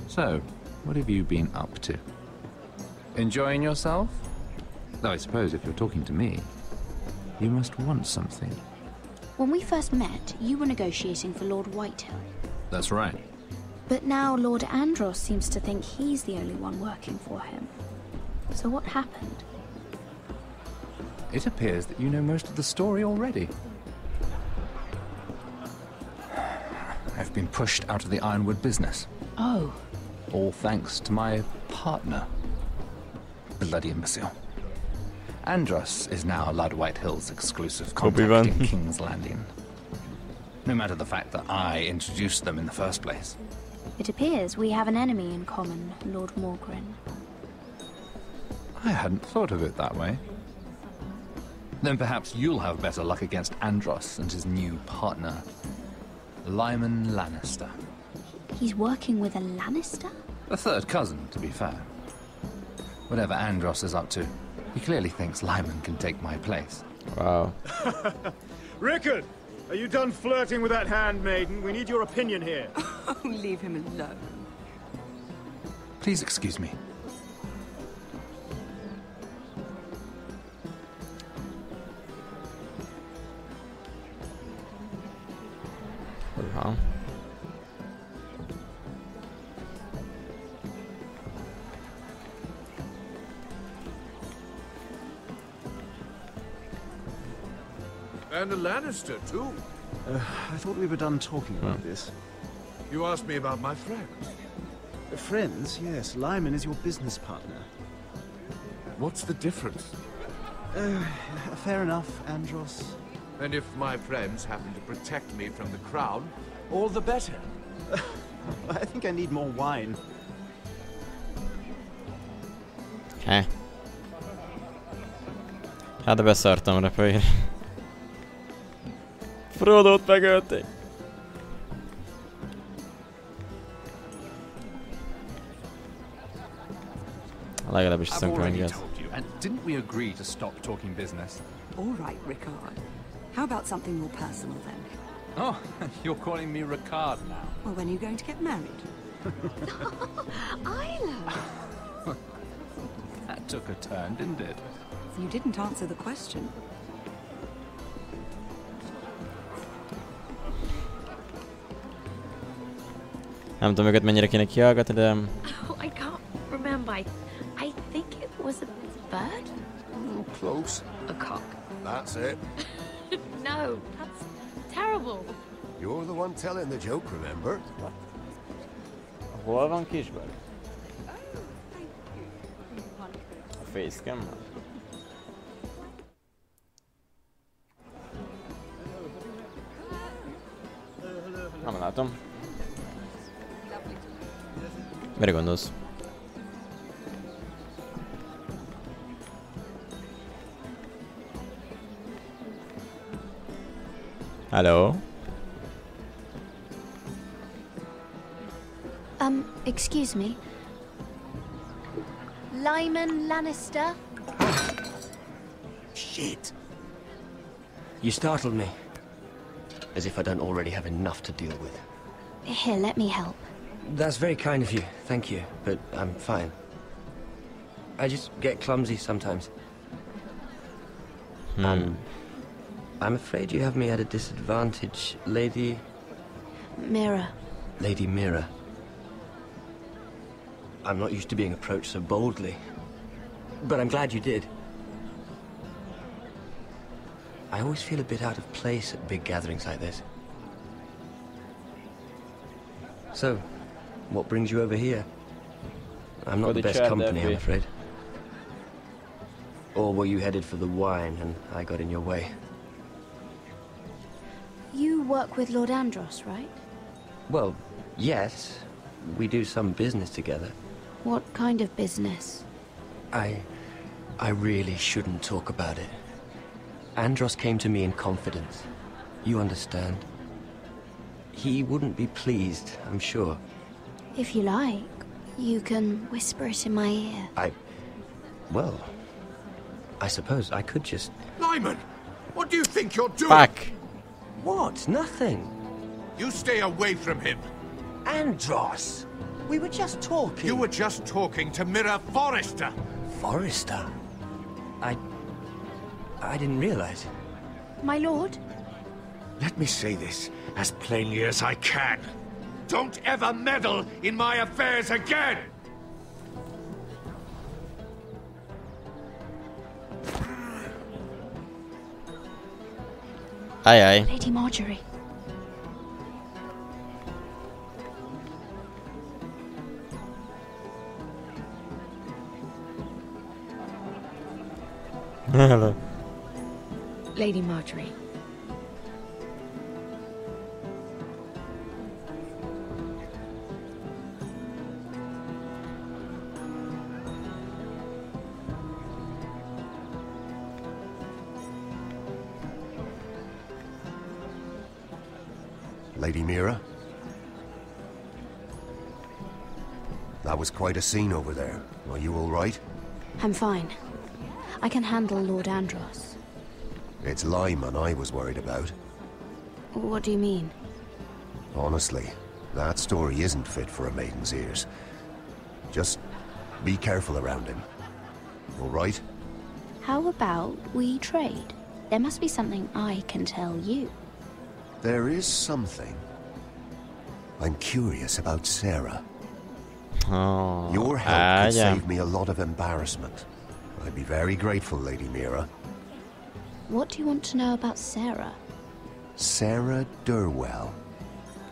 So, what have you been up to? Enjoying yourself? Though I suppose if you're talking to me, you must want something. When we first met, you were negotiating for Lord Whitehill. That's right. But now Lord Andros seems to think he's the only one working for him. So what happened? It appears that you know most of the story already. I've been pushed out of the ironwood business. Oh. All thanks to my partner. Bloody imbecile. Andros is now Lord Whitehill's exclusive contact in King's Landing. No matter the fact that I introduced them in the first place. It appears we have an enemy in common, Lord Morgren. I hadn't thought of it that way. Then perhaps you'll have better luck against Andros and his new partner, Lyman Lannister. He's working with a Lannister? A third cousin, to be fair. Whatever Andros is up to, he clearly thinks Lyman can take my place. Wow. Rickard, are you done flirting with that handmaiden? We need your opinion here. Oh, leave him alone. Please excuse me. Wow. And a Lannister, too. I thought we were done talking about this. You asked me about my friends. Friends, yes. Lyman is your business partner. What's the difference? Fair enough, Andros. And if my friends happen to protect me from the crown, all the better. I think I need more wine. Hát beszartam repőjére. Frodo-t megölték. Legalábbis hiszem, hogy ez. And didn't we agree to stop talking business? All right, Ricard. How about something more personal then? Oh, you're calling me Ricard now. Well, when are you going to get married? Isla! That took a turn, didn't it? You didn't answer the question. Nem tudom őket mennyire kéne kihallgatni, de... Oh, I can't remember. I think it was a bird? Close. A cock. That's it. No, that's terrible. You're the one telling the joke, remember? Hol van kisből? A facecam? Nem látom. Mire gondolsz? Hello? Excuse me. Lyman Lannister? Shit. You startled me. As if I don't already have enough to deal with. Here, let me help. That's very kind of you, thank you, but I'm fine. I just get clumsy sometimes. I'm afraid you have me at a disadvantage, Lady... Mira. Lady Mira. I'm not used to being approached so boldly, but I'm glad you did. I always feel a bit out of place at big gatherings like this. So, what brings you over here? I'm not the best company, I'm afraid. Or were you headed for the wine and I got in your way? You work with Lord Andros, right? Well, yes. We do some business together. What kind of business? I really shouldn't talk about it. Andros came to me in confidence. You understand? He wouldn't be pleased, I'm sure. If you like, you can whisper it in my ear. Well, I suppose I could just... Lyman! What do you think you're doing? Fuck! What? Nothing. You stay away from him. Andros! We were just talking. You were just talking to Mira Forrester. Forrester? I didn't realize. My lord? Let me say this as plainly as I can. Don't ever meddle in my affairs again! Aye, aye. Lady Marjorie. Hello. Lady Marjorie. Lady Mira? That was quite a scene over there. Are you all right? I'm fine. I can handle Lord Andros. It's Lyman I was worried about. What do you mean? Honestly, that story isn't fit for a maiden's ears. Just be careful around him. All right? How about we trade? There must be something I can tell you. There is something. I'm curious about Sarah. Oh, Your help could yeah. save me a lot of embarrassment. I'd be very grateful, Lady Mira. What do you want to know about Sarah? Sarah Durwell.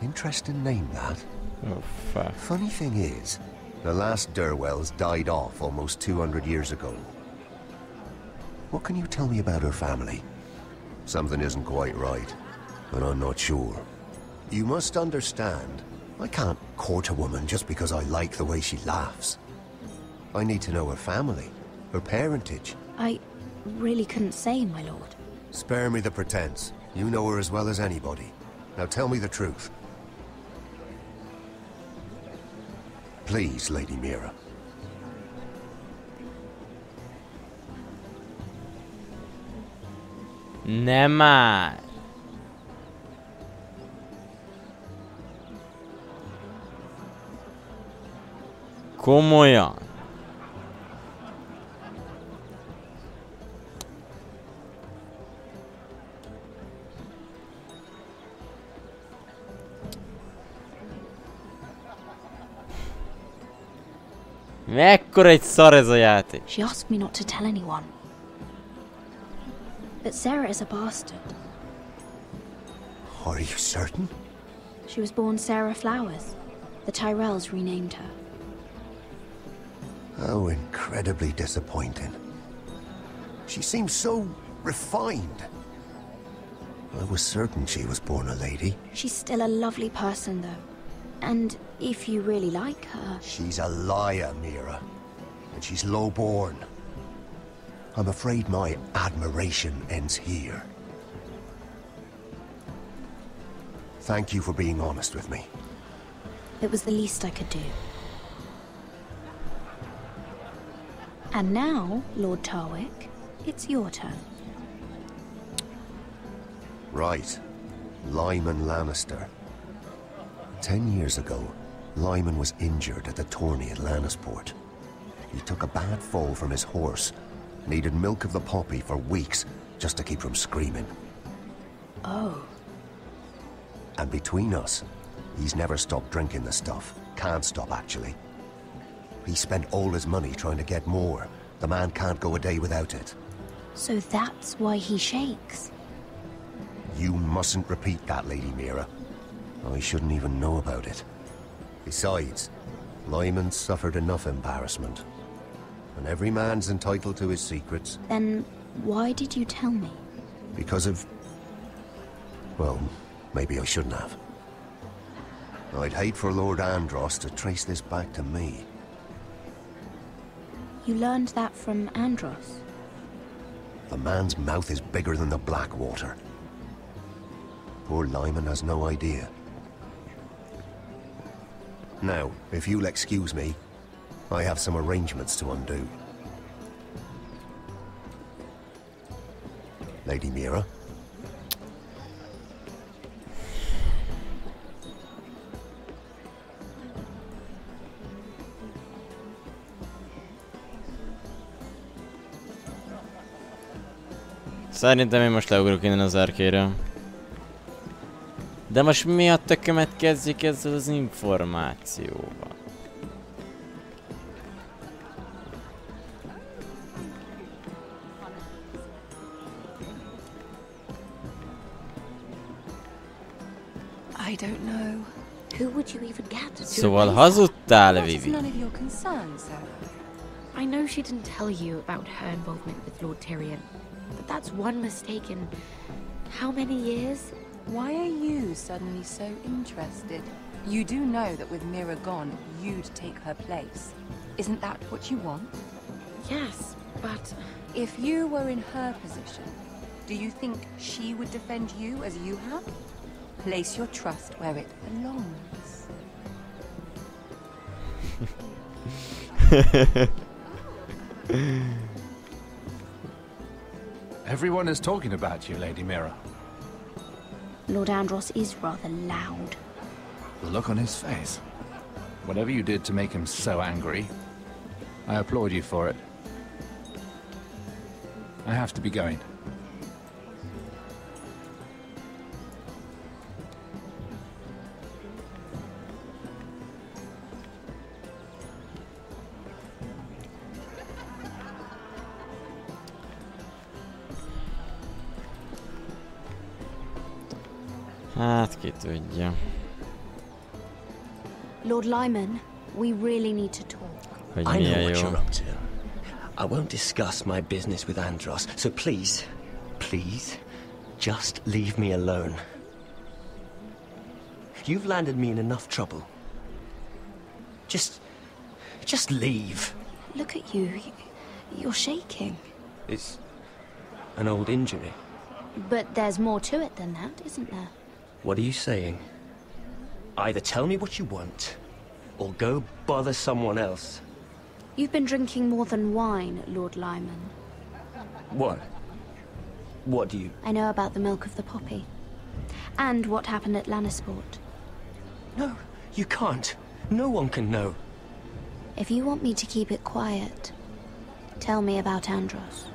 Interesting name, that. Oh, fuck. Funny thing is, the last Durwells died off almost 200 years ago. What can you tell me about her family? Something isn't quite right, but I'm not sure. You must understand, I can't court a woman just because I like the way she laughs. I need to know her family, her parentage. I really couldn't say, my lord. Spare me the pretense. You know her as well as anybody. Now tell me the truth. Please, Lady Mira. Nem már! Komolyan? Mekkora egy szar ez a játék. She asked me not to tell anyone. But Sarah is a bastard. Are you certain? She was born Sarah Flowers. The Tyrells renamed her. How incredibly disappointing. She seems so refined. I was certain she was born a lady. She's still a lovely person, though. And if you really like her... She's a liar, Mira. And she's low-born. I'm afraid my admiration ends here. Thank you for being honest with me. It was the least I could do. And now, Lord Tarwick, it's your turn. Right. Lyman Lannister. 10 years ago, Lyman was injured at the tourney at Lannisport. He took a bad fall from his horse, needed milk of the poppy for weeks just to keep from screaming. Oh. And between us, he's never stopped drinking the stuff. Can't stop, actually. He spent all his money trying to get more. The man can't go a day without it. So that's why he shakes. You mustn't repeat that, Lady Mira. I shouldn't even know about it. Besides, Lyman suffered enough embarrassment. And every man's entitled to his secrets. Then why did you tell me? Because of... well, maybe I shouldn't have. I'd hate for Lord Andros to trace this back to me. You learned that from Andros? The man's mouth is bigger than the Blackwater. Poor Lyman has no idea. Now, if you'll excuse me, I have some arrangements to undo. Lady Mira? Szerintem én most leugrok innen az erkéről. De most mi a tökömet kezdjük ezzel az információval? I don't know. Who would you even get? Szóval hazudtál, Vivi. None of your concern, Sarah. I know she didn't tell you about her involvement with Lord Tyrion, but that's one mistake in how many years? Why are you suddenly so interested? You do know that with Mira gone, you'd take her place. Isn't that what you want? Yes, but... If you were in her position, do you think she would defend you as you have? Place your trust where it belongs. Everyone is talking about you, Lady Mira. Lord Andros is rather loud. The look on his face. Whatever you did to make him so angry, I applaud you for it. I have to be going. Hát ki tudja. Lord Lyman, we really need to talk. I know what you're up to. I won't discuss my business with Andros, so please, please, just leave me alone. You've landed me in enough trouble. Just leave. Look at you. You're shaking. It's an old injury. But there's more to it than that, isn't there? What are you saying? Either tell me what you want, or go bother someone else. You've been drinking more than wine, Lord Lyman. What? What do you... I know about the milk of the poppy. And what happened at Lannisport. No, you can't. No one can know. If you want me to keep it quiet, tell me about Andros.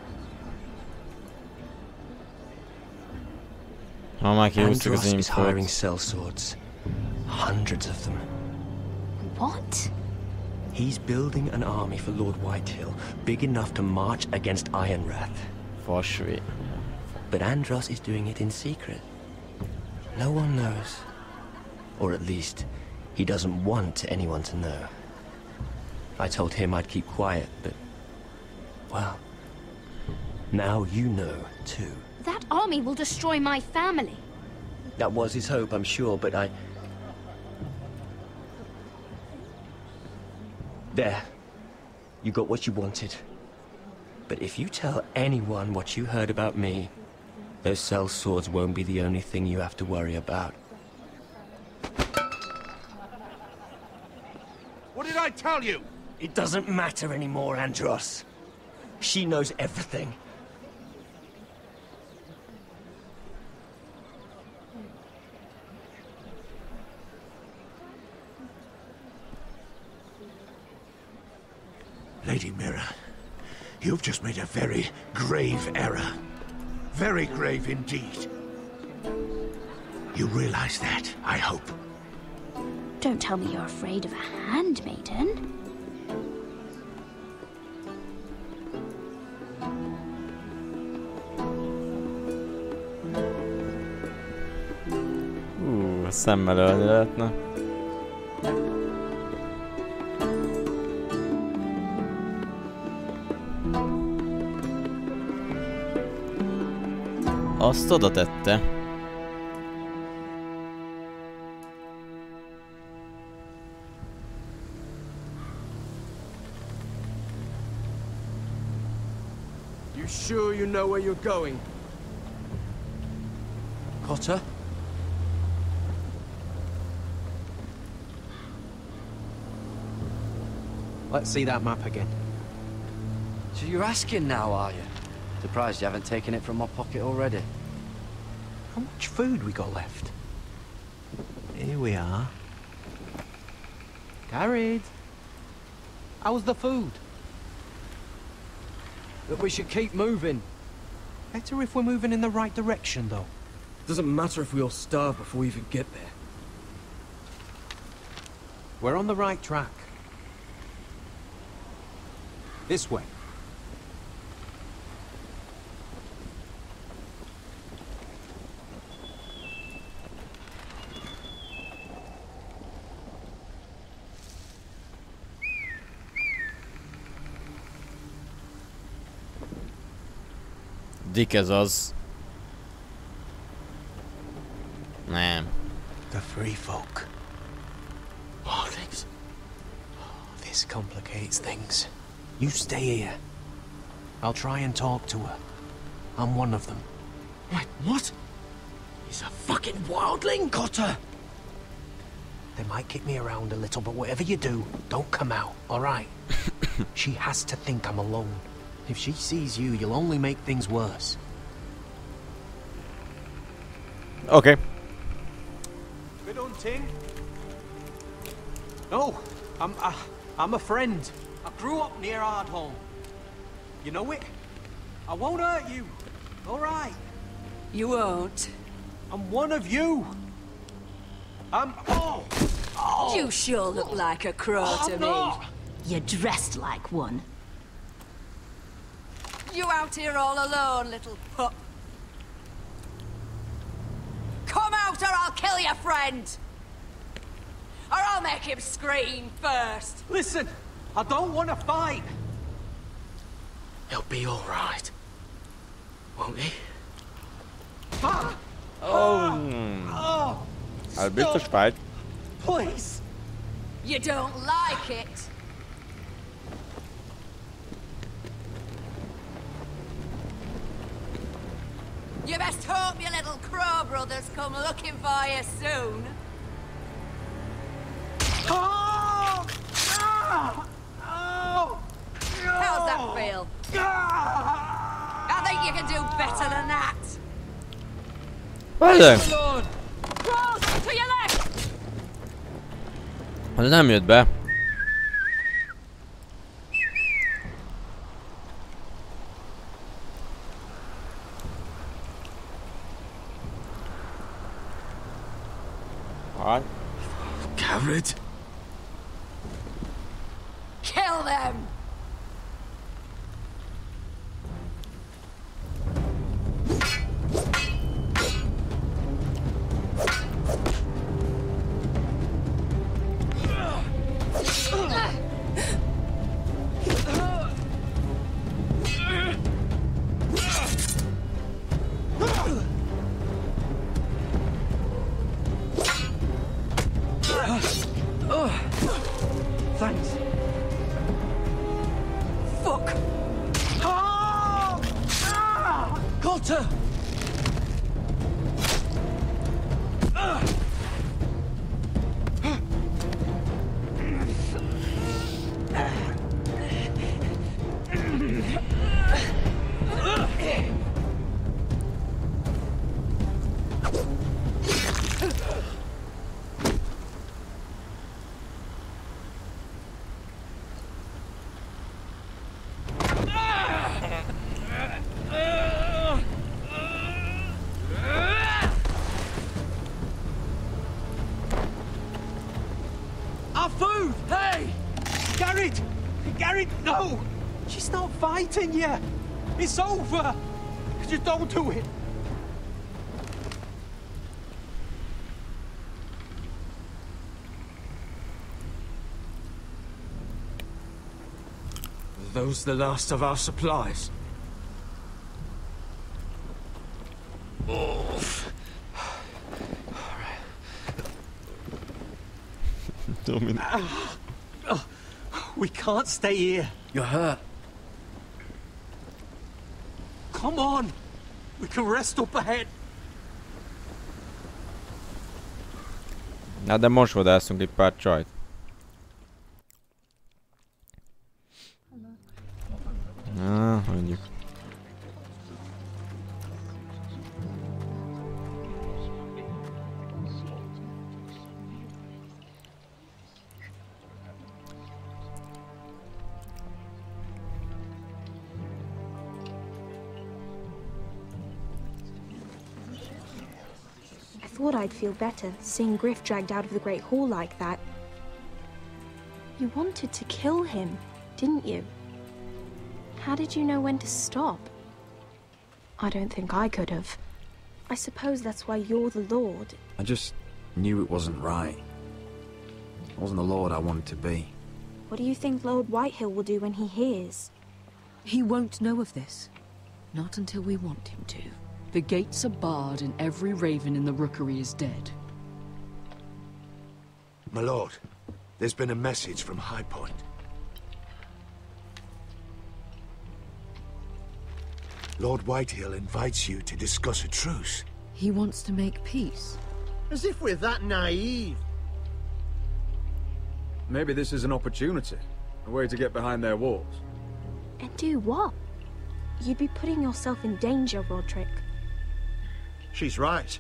Andros is hiring sellswords. Hundreds of them. What? He's building an army for Lord Whitehill, big enough to march against Ironrath. For sure. But Andros is doing it in secret. No one knows. Or at least, he doesn't want anyone to know. I told him I'd keep quiet, but... well... now you know, too. That army will destroy my family. That was his hope, I'm sure, but I... There. You got what you wanted. But if you tell anyone what you heard about me, those sellswords won't be the only thing you have to worry about. What did I tell you? It doesn't matter anymore, Andros. She knows everything. Lady Mira, you've just made a very grave error. Very grave indeed. You realize that, I hope. Don't tell me you're afraid of a handmaiden. Szemmel ölni lehetne. Azt oda tette. You sure you know where you're going? Cotter? Let's see that map again. So you're asking now, are you? Surprised you haven't taken it from my pocket already. How much food we got left? Here we are. Carried. How's the food? That we should keep moving. Better if we're moving in the right direction, though. Doesn't matter if we all starve before we even get there. We're on the right track. This way. Dick ez az. Nem. The free folk. Oh, things. Oh, this complicates things. You stay here. I'll try and talk to her. I'm one of them. Wait, what? He's a fucking wildling, Cotter! They might kick me around a little, but whatever you do, don't come out, alright? She has to think I'm alone. If she sees you, you'll only make things worse. Okay. Good hunting. No, I'm a friend. I grew up near Ardholm. You know it? I won't hurt you. All right. You won't. I'm one of you. I'm... Oh! Oh! You sure look like a crow to me. Not. You're dressed like one. You out here all alone, little pup? Come out or I'll kill your friend! Or I'll make him scream first! Listen, I don't want to fight. He'll be all right. Won't he? Oh. Oh. I'll be the fight. Please. You don't like it? You best hope your little crow brothers come looking for you soon. Oh! Ah! Oh! How's that feel? I think think you can do better than that? Várj! Cross to your left. Az nem jött be. What? Garrett? Kill them. Thanks. Fuck. Coulter! Our food! Hey! Garrett! Garrett, no! She's not fighting yet! It's over! Just don't do it! Are those the last of our supplies? We can't stay here. You're hurt. Come on! We can rest up ahead. Na de most vadászunk egy pár csajt. Na, mondjuk. I thought I'd feel better seeing Griff dragged out of the Great Hall like that. You wanted to kill him, didn't you? How did you know when to stop? I don't think I could have. I suppose that's why you're the Lord. I just knew it wasn't right. I wasn't the Lord I wanted to be. What do you think Lord Whitehill will do when he hears? He won't know of this. Not until we want him to. The gates are barred and every raven in the rookery is dead. My lord, there's been a message from High Point. Lord Whitehill invites you to discuss a truce. He wants to make peace. As if we're that naive. Maybe this is an opportunity. A way to get behind their walls. And do what? You'd be putting yourself in danger, Roderick. She's right.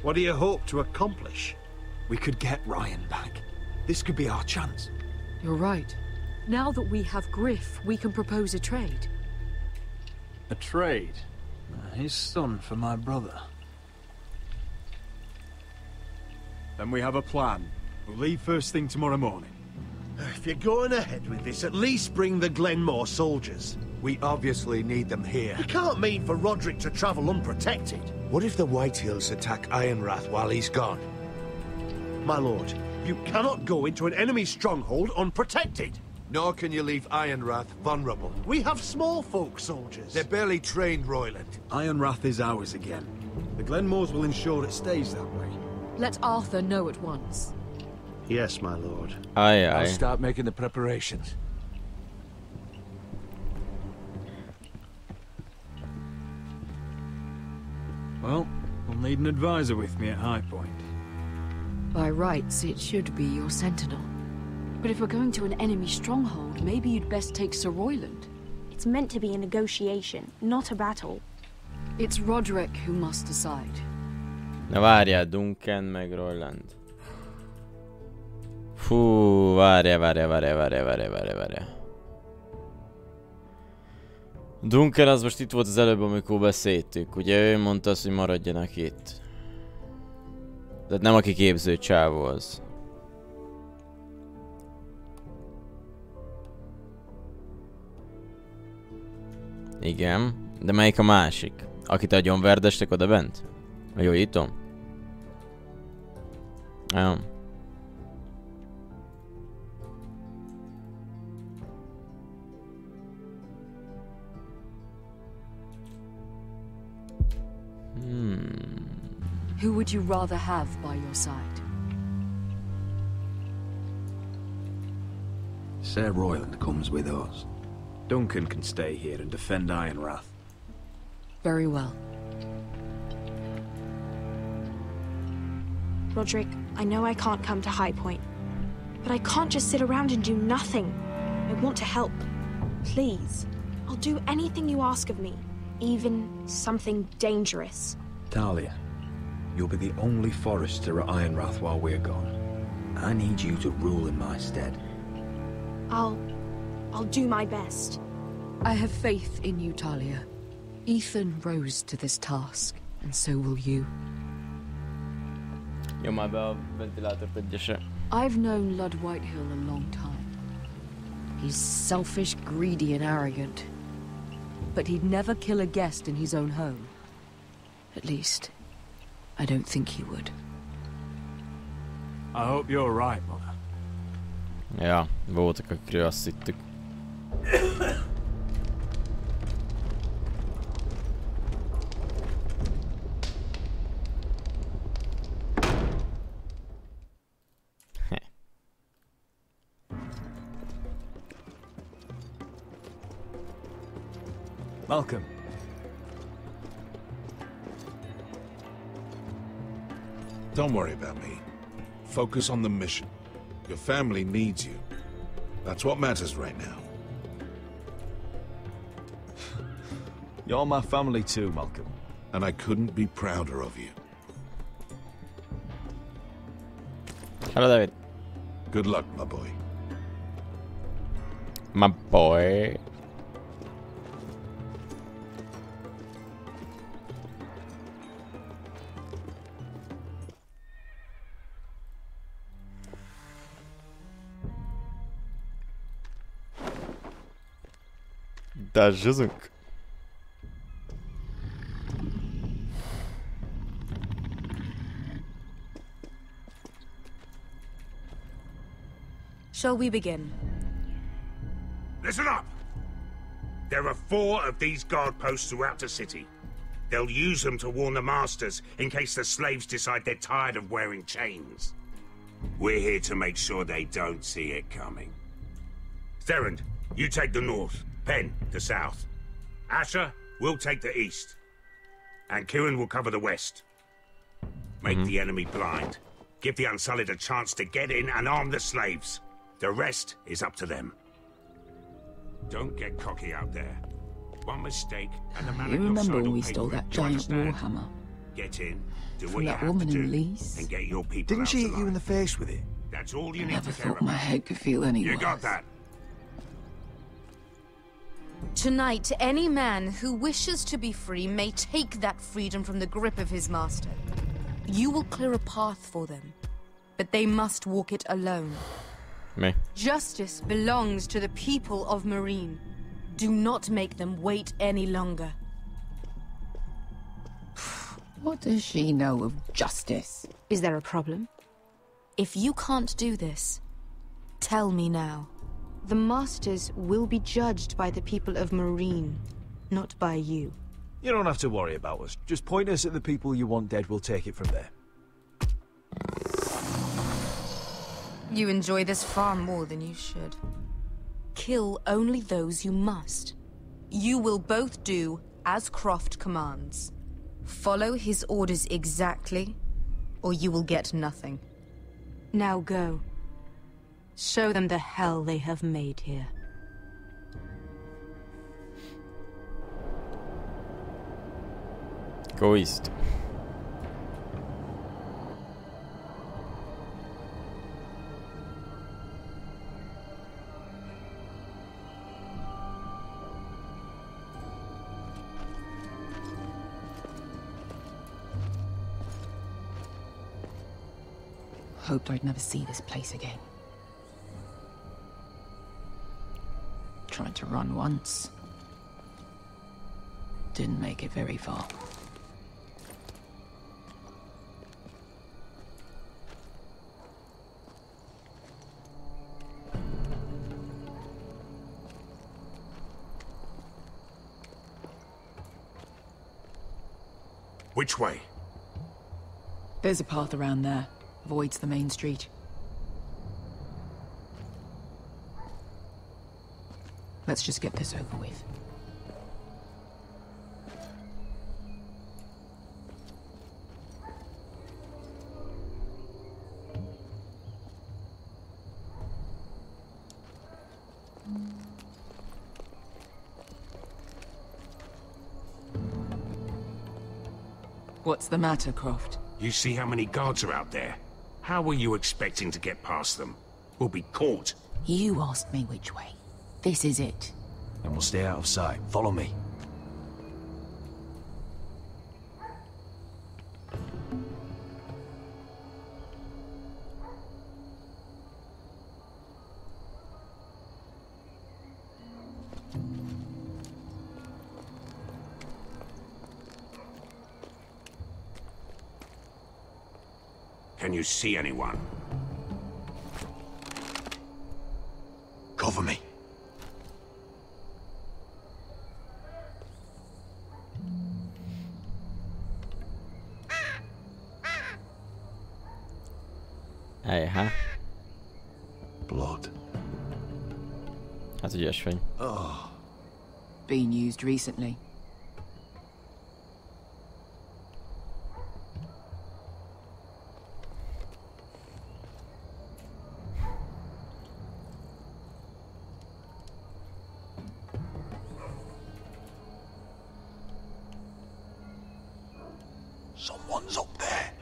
What do you hope to accomplish? We could get Ryan back. This could be our chance. You're right. Now that we have Griff, we can propose a trade. A trade? His son for my brother. Then we have a plan. We'll leave first thing tomorrow morning. If you're going ahead with this, at least bring the Glenmore soldiers. We obviously need them here. You can't mean for Roderick to travel unprotected. What if the Whitehills attack Ironrath while he's gone? My lord, you cannot go into an enemy stronghold unprotected. Nor can you leave Ironrath vulnerable. We have small folk soldiers. They're barely trained, Royland. Ironrath is ours again. The Glenmores will ensure it stays that way. Let Arthur know at once. Yes, my lord. Aye, I'll aye. start making the preparations. Well, we'll need an advisor with me at High Point. By rights, it should be your sentinel. But if we're going to an enemy stronghold, maybe you'd best take Sir Royland. It's It's meant to be a negotiation, not a battle. It's Roderick who must decide. Na várjál, Duncan meg Roland. Fú, várjál. Duncan az most itt volt az előbb, amikor beszéltük. Ugye ő mondta azt, hogy maradjanak itt. Tehát nem aki képző csávó az. Igen, de melyik a másik? Akit agyon verdestek oda bent? A jóítom? Ja. Who would you rather have by your side? Sir Royland comes with us. Duncan can stay here and defend Ironrath. Very well. Roderick, I know I can't come to High Point, but I can't just sit around and do nothing. I want to help. Please. I'll do anything you ask of me, even something dangerous. Talia, you'll be the only Forester at Ironrath while we're gone. I need you to rule in my stead. I'll do my best. I have faith in you, Talia. Ethan rose to this task, and so will you. I've known Lud Whitehill a long time. He's selfish, greedy, and arrogant. But he'd never kill a guest in his own home. At least, I don't think he would. I hope you're right, Mother. Ja, voltak, akikről azt hittük. Malcolm. Don't worry about me. Focus on the mission. Your family needs you. That's what matters right now. You're my family too, Malcolm. And I couldn't be prouder of you. Hello, David. Good luck, my boy. My boy. Tárgyazunk? Shall we begin? Listen up! There are 4 of these guard posts throughout the city. They'll use them to warn the masters in case the slaves decide they're tired of wearing chains. We're here to make sure they don't see it coming. Therend, you take the north. Penn, the south. Asher, we'll take the east. And Kieran will cover the west. Make the enemy blind. Give the Unsullied a chance to get in and arm the slaves. The rest is up to them. Don't get cocky out there. One mistake and the man You at your remember side when will we pay stole for it. that Do you giant understand? warhammer? Get in, do From what you that have woman to in do, Lee's? and get your people Didn't out she hit alive. you in the face with it? That's all you I need never to care thought my about. head could feel any You worse. got that? Tonight, any man who wishes to be free may take that freedom from the grip of his master. You will clear a path for them, but they must walk it alone. Me. Justice belongs to the people of Marine. Do not make them wait any longer. What does she know of justice? Is there a problem? If you can't do this, tell me now. The Masters will be judged by the people of Marine, not by you. You don't have to worry about us. Just point us at the people you want dead, we'll take it from there. You enjoy this far more than you should. Kill only those you must. You will both do as Croft commands. Follow his orders exactly, or you will get nothing. Now go. Show them the hell they have made here. Go east. Hoped I'd never see this place again. Tried to run once. Didn't make it very far. Which way? There's a path around there. Avoids the main street. Let's just get this over with. What's the matter, Croft? You see how many guards are out there? How were you expecting to get past them? We'll be caught. You asked me which way. This is it. And we'll stay out of sight. Follow me. Can you see anyone? Cover me. Hey, huh? Blood. Hát ügyes vagy. Oh. Been used recently. Someone's up there.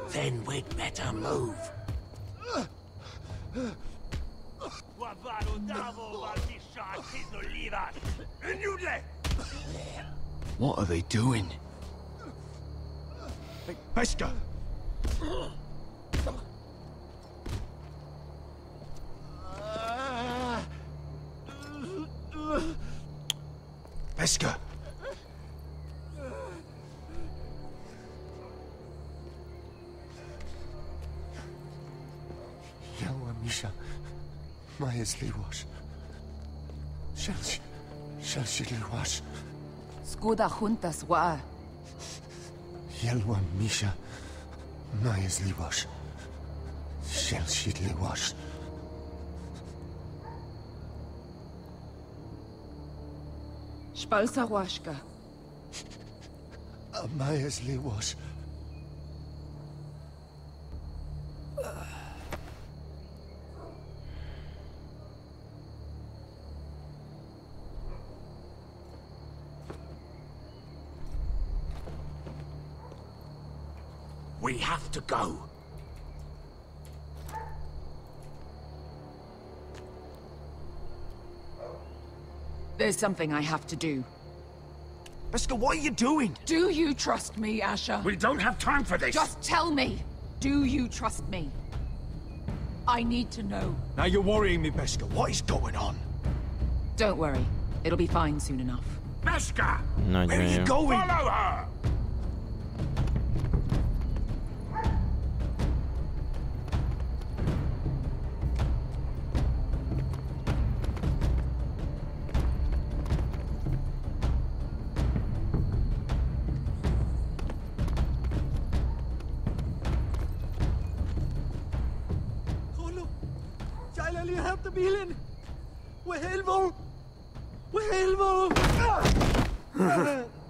Then we'd better move. What are they doing? Hey, Pesca! Pesca! Misha, Maya's Liwash. Shall she Liwash? Skuda juntas wa. Yelwa Misha, Maya's Liwash. Shall she Liwash? Spalsa washka. Maya's Liwash. We have to go. There's something I have to do. Pesca, what are you doing? Do you trust me, Asher? We don't have time for this. Just tell me. Do you trust me? I need to know. Now you're worrying me, Pesca. What is going on? Don't worry. It'll be fine soon enough. Pesca! No, where are you going? Follow her!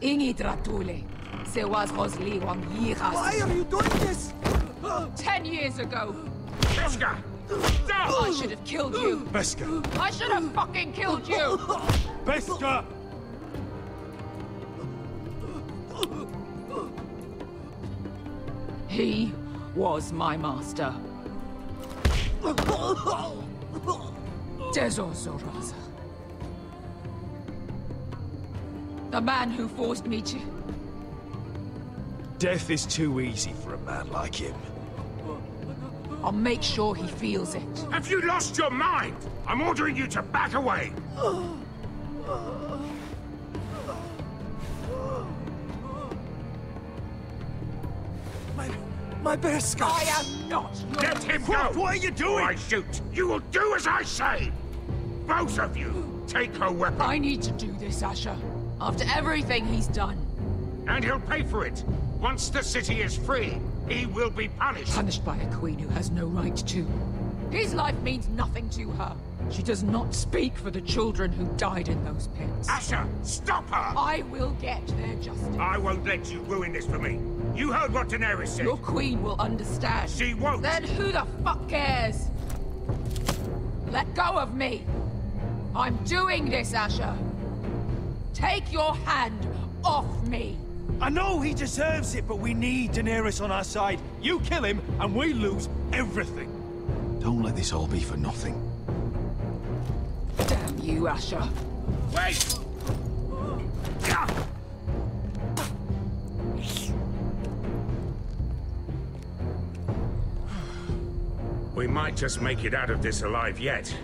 Ingi Dratule. Se was Rosli Wang Yiras. Why are you doing this? 10 years ago. Pesca! I should have killed you. Pesca! I should have fucking killed you. Pesca! He was my master. Dezor Zoraza. The man who forced me to... Death is too easy for a man like him. I'll make sure he feels it. Have you lost your mind? I'm ordering you to back away. My bear scar. I am not your... Let him go! What are you doing? Or I shoot. You will do as I say. Both of you, take her weapon. I need to do this, Asher. After everything he's done. And he'll pay for it. Once the city is free, he will be punished. Punished by a queen who has no right to. His life means nothing to her. She does not speak for the children who died in those pits. Asher, stop her! I will get their justice. I won't let you ruin this for me. You heard what Daenerys said. Your queen will understand. She won't. Then who the fuck cares? Let go of me. I'm doing this, Asher. Take your hand off me. I know he deserves it, but we need Daenerys on our side. You kill him, and we lose everything. Don't let this all be for nothing. Damn you, Asher. Wait! We might just make it out of this alive yet.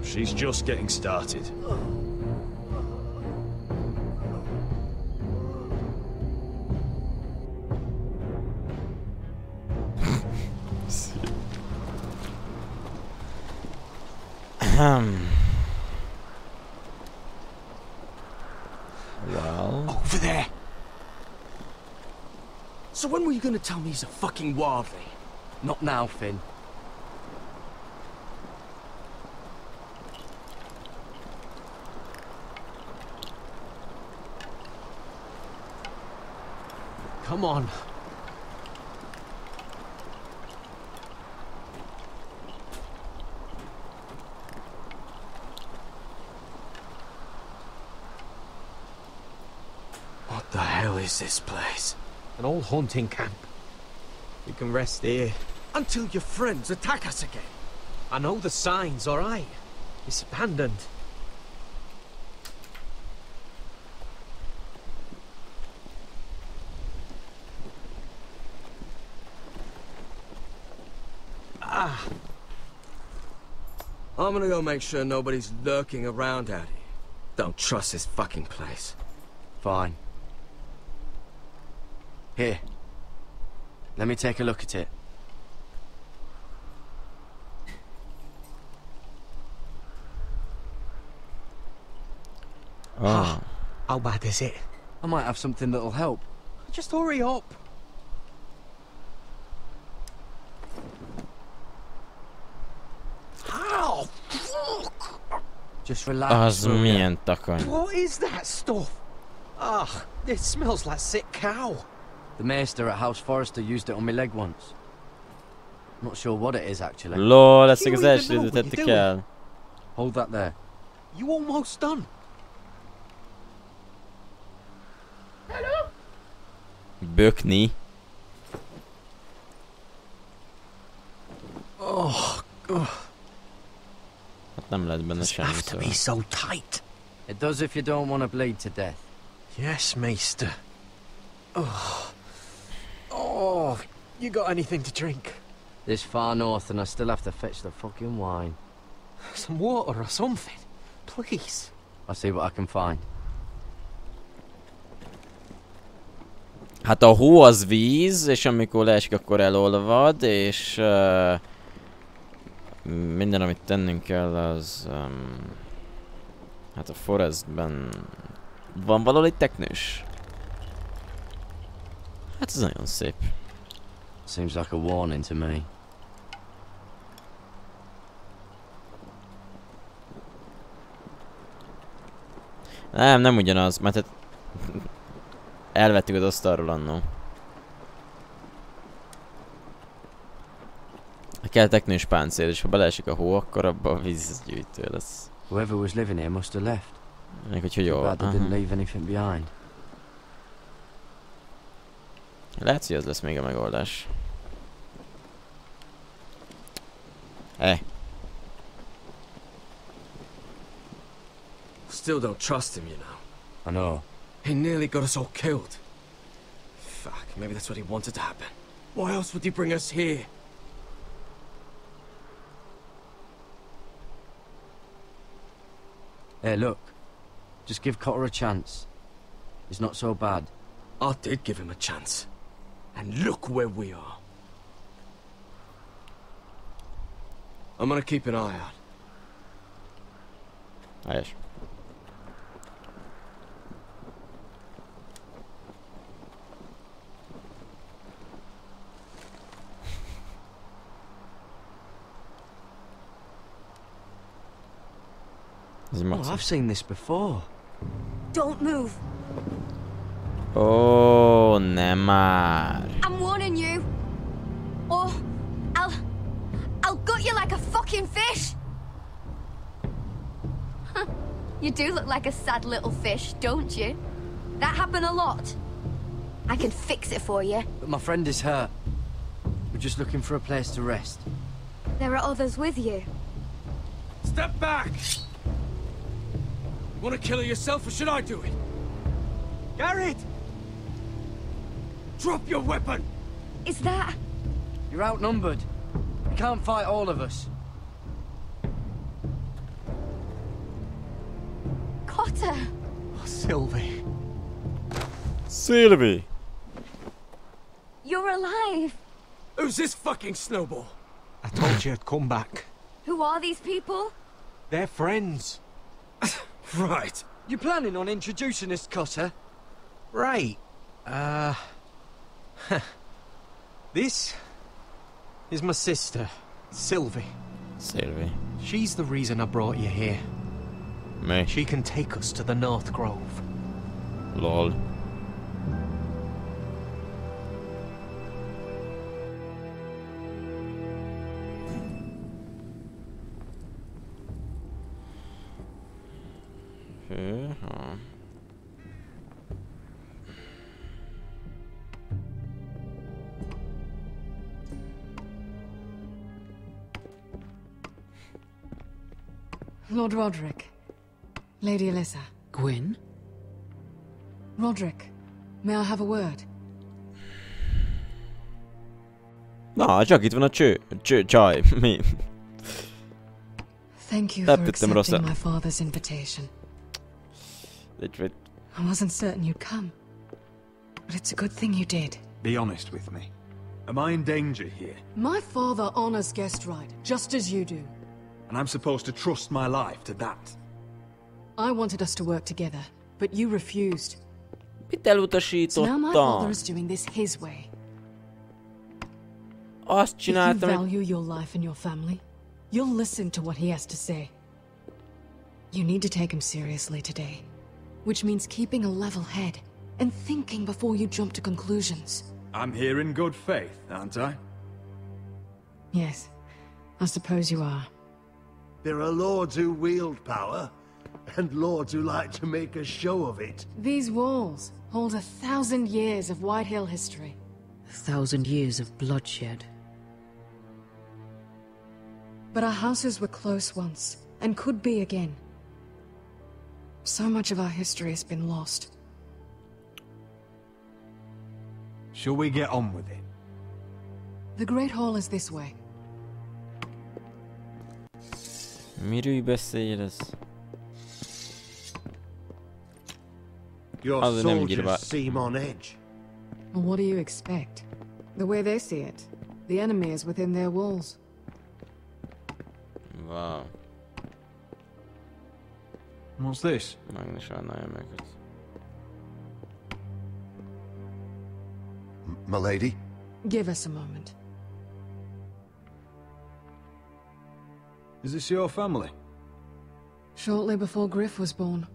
She's just getting started. Well... Over there! So when were you gonna tell me he's a fucking wildling? Not now, Finn. Come on. What the hell is this place? An old hunting camp. We can rest here. Until your friends attack us again. I know the signs, alright? It's abandoned. I'm gonna go make sure nobody's lurking around out here. Don't trust this fucking place. Fine. Here. Let me take a look at it. Oh. How bad is it? I might have something that'll help. Just hurry up. How? Fuck! Just relax. Az milyen takony. What is that stuff? Ah, it smells like sick cow. The maester at House Forrester used it on my leg once. Not sure what it is actually. LOL, ezt az első időt tettük el. Hold that there. You almost done. Hello? Bökni. Oh, Hát nem lehet benne semmi have to be so tight. It does if you don't want to bleed to death. Yes, Maester. Oh, you got anything to drink? This far north and I still have to fetch the fucking wine. Some water or something, please. I'll see what I can find. Hát a hó az víz, és amikor leesik, akkor elolvad, és minden, amit tennünk kell, az hát a forestben van valahol egy teknős. Hát ez nagyon szép. Seems like a warning to me. Nem ugyanaz, mert hát elvettük az asztalról annó. Kell teknős páncél, és ha beleesik a hó, akkor abba a vízgyűjtő lesz. Whoever was living here must have left. Még hogy jó. Glad they didn't leave anything behind. Lehet, hogy ez lesz még a megoldás. Still don't trust him, you know. I know. He nearly got us all killed. Fuck, maybe that's what he wanted to happen. Why else would he bring us here? Hey, look. Just give Cotter a chance. He's not so bad. I did give him a chance. And look where we are. I'm gonna keep an eye out. Helyes. Oh, I've seen this before. Don't move. Oh, nem már. I'm warning you. Or I'll gut you like a fucking fish. You do look like a sad little fish, don't you? That happen a lot. I can fix it for you. But my friend is hurt. We're just looking for a place to rest. There are others with you. Step back! You wanna kill her yourself, or should I do it? Garrett! Drop your weapon! Is that... You're outnumbered. You can't fight all of us. Cotter! Oh, Sylvie. Sylvie! You're alive! Who's this fucking snowball? I told you I'd come back. Who are these people? They're friends. Right. You planning on introducing us, Cotter? Right. This is my sister, Sylvie. Sylvie. She's the reason I brought you here. Me. She can take us to the North Grove. Lol. Jaha. Lord Roderick. Lady Alyssa. Gwyn? Roderick, may I have a word? Na, csak itt van a csaj. Mi? Thank you for accepting my father's invitation. I wasn't certain you'd come, but it's a good thing you did. Be honest with me. Am I in danger here? My father honors guest right, just as you do. And I'm supposed to trust my life to that? I wanted us to work together, but you refused. Mit elutasítottam? So now my father is doing this his way. Azt csináltam, if you value your life and your family, you'll listen to what he has to say. You need to take him seriously today, which means keeping a level head and thinking before you jump to conclusions. I'm here in good faith, aren't I? Yes, I suppose you are. There are lords who wield power, and lords who like to make a show of it. These walls hold 1,000 years of White Hill history. 1,000 years of bloodshed. But our houses were close once, and could be again. So much of our history has been lost. Shall we get on with it? The Great Hall is this way. Miről beszélsz? Your soldiers seem on edge. Well, what do you expect? The way they see it, the enemy is within their walls. Wow. What's this? Milady? Give us a moment. Is this your family? Shortly before Griff was born.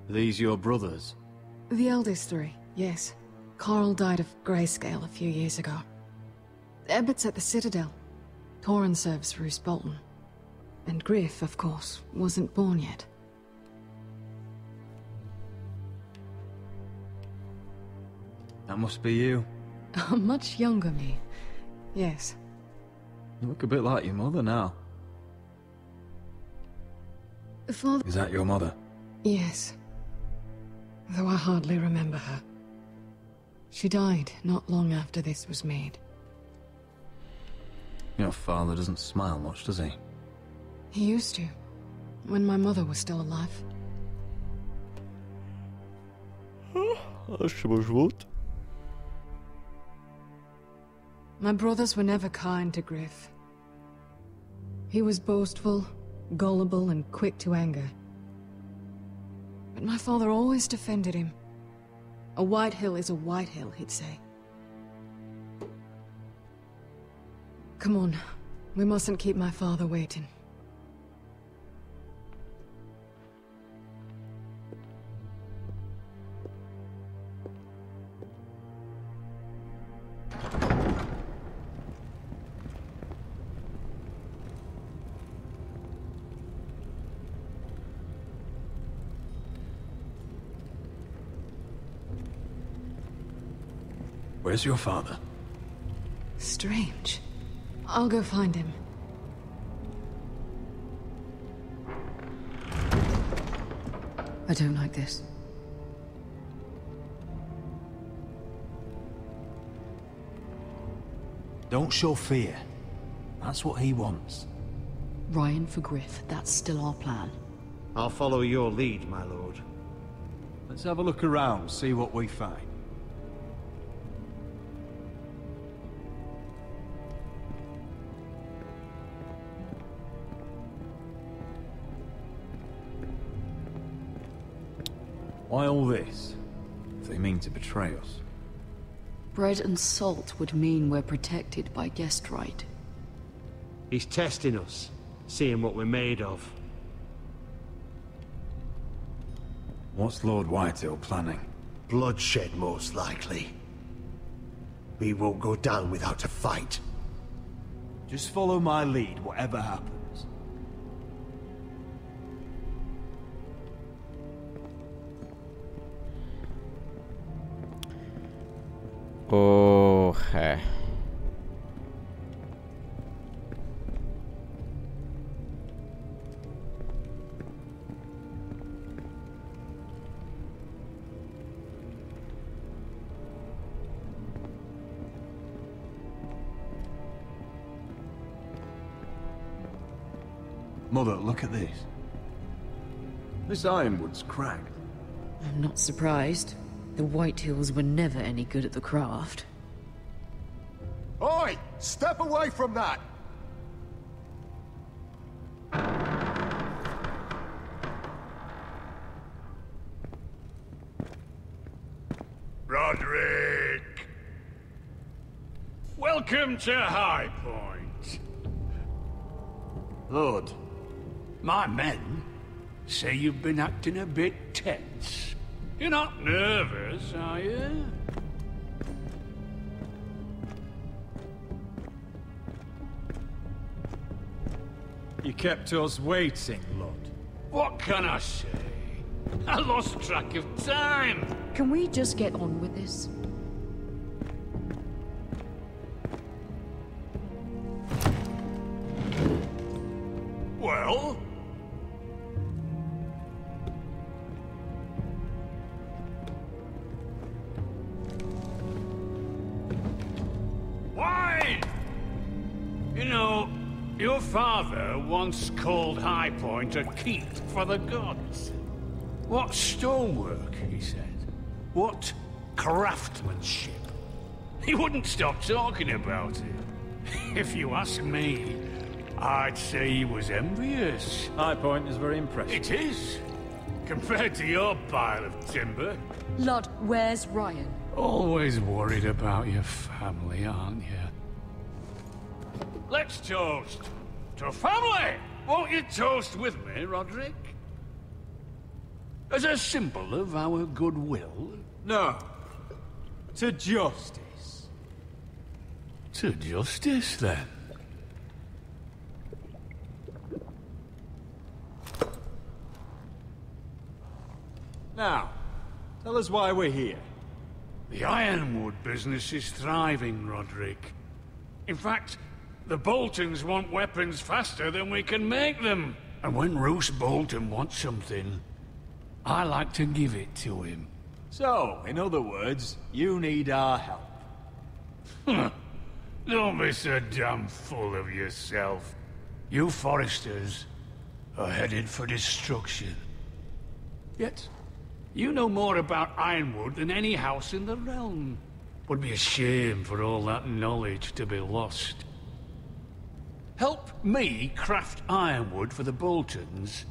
These your brothers? The eldest three, yes. Carl died of grayscale a few years ago. Ebbett's at the Citadel. Torrin serves Roose Bolton. And Griff, of course, wasn't born yet. That must be you. A much younger me. Yes. You look a bit like your mother now. Father... Is that your mother? Yes. Though I hardly remember her. She died not long after this was made. Your father doesn't smile much, does he? He used to, when my mother was still alive. My brothers were never kind to Griff. He was boastful, gullible, and quick to anger. But my father always defended him. A white hill is a white hill, he'd say. Come on, we mustn't keep my father waiting. Where's your father? Strange. I'll go find him. I don't like this. Don't show fear. That's what he wants. Ryan for Griff, that's still our plan. I'll follow your lead, my lord. Let's have a look around, see what we find. Why all this? If they mean to betray us. Bread and salt would mean we're protected by guest right. He's testing us, seeing what we're made of. What's Lord Whitehill planning? Bloodshed, most likely. We won't go down without a fight. Just follow my lead, whatever happens. Okay. Mother, look at this. This ironwood's cracked. I'm not surprised. The Whitehills were never any good at the craft. Oi! Step away from that! Roderick! Welcome to High Point. Lord, my men say you've been acting a bit tense. You're not nervous, are you? You kept us waiting, Lord. What can I say? I lost track of time. Can we just get on with this? Well? Why? You know, your father once called High Point a keep for the gods. What stonework, he said. What craftsmanship. He wouldn't stop talking about it. If you ask me, I'd say he was envious. High Point is very impressive. It is. Compared to your pile of timber. Lord, where's Ryan? Always worried about your family, aren't you? Let's toast to family! Won't you toast with me, Roderick? As a symbol of our goodwill? No. To justice. To justice, then. Now, tell us why we're here. The ironwood business is thriving, Roderick. In fact, the Boltons want weapons faster than we can make them. And when Roose Bolton wants something, I like to give it to him. So, in other words, you need our help. Don't be so damn full of yourself. You Foresters are headed for destruction. Yet, you know more about Ironwood than any house in the realm. Would be a shame for all that knowledge to be lost. Help me craft ironwood for the Boltons,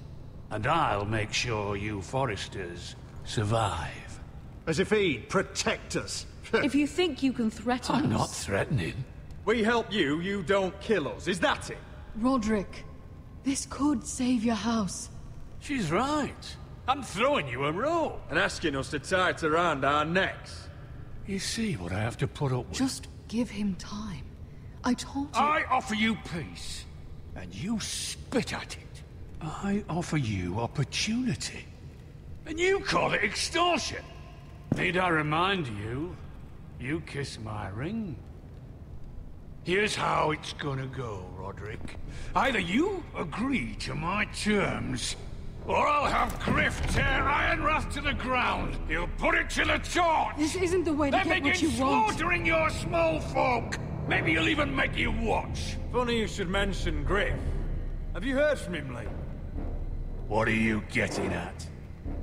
and I'll make sure you Foresters survive. As if he'd protect us. If you think you can threaten us... I'm not threatening. We help you, you don't kill us. Is that it? Roderick, this could save your house. She's right. I'm throwing you a rope. And asking us to tie it around our necks. You see what I have to put up with? Just give him time. I told you... I offer you peace, and you spit at it. I offer you opportunity, and you call it extortion. Need I remind you, you kiss my ring. Here's how it's gonna go, Roderick. Either you agree to my terms, or I'll have Griff tear Ironwrath to the ground. He'll put it to the torch. This isn't the way to get what you want. Slaughtering your small folk. Maybe he'll even make you watch. Funny you should mention Griff. Have you heard from him lately? What are you getting at?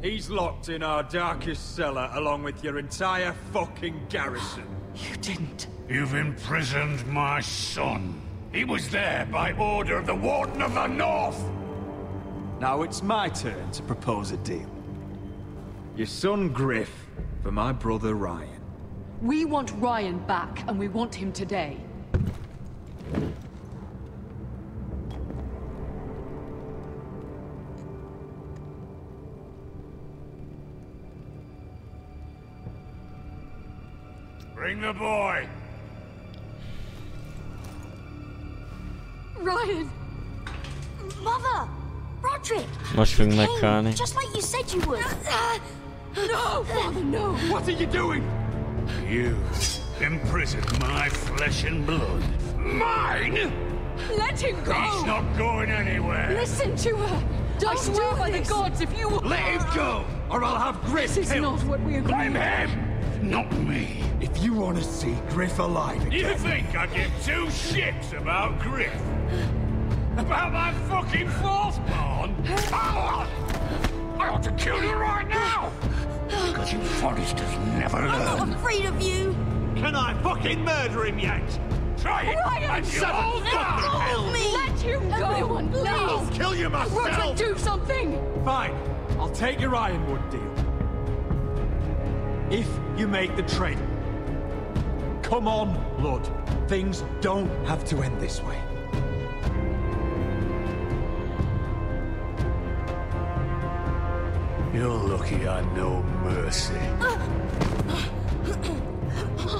He's locked in our darkest cellar along with your entire fucking garrison. You didn't. You've imprisoned my son. He was there by order of the Warden of the North. Now it's my turn to propose a deal. Your son Griff for my brother Ryan. We want Ryan back, and we want him today. Bring the boy. Ryan! Mother! Roderick! Most fogunk meghalni. Just like you said you would. No, Father, no! What are you doing? You imprisoned my flesh and blood. Mine? Let him go! He's not going anywhere. Listen to her! I swear by the gods, if you... Let him go, or I'll have Griff This is killed. not what we agreed. Blame him, not me. If you want to see Griff alive again... You think I give two shits about Griff? About my fucking fourth-born? I ought to kill you right now! Because you Foresters never learn. I'm not afraid of you. Can I fucking murder him yet? Try it, Ryan, and you'll die! me! Let him go! Everyone, please! I'll kill you myself! Roderick, do something! Fine, I'll take your Ironwood deal. If you make the trade. Come on, Blood. Things don't have to end this way. You're lucky I know mercy.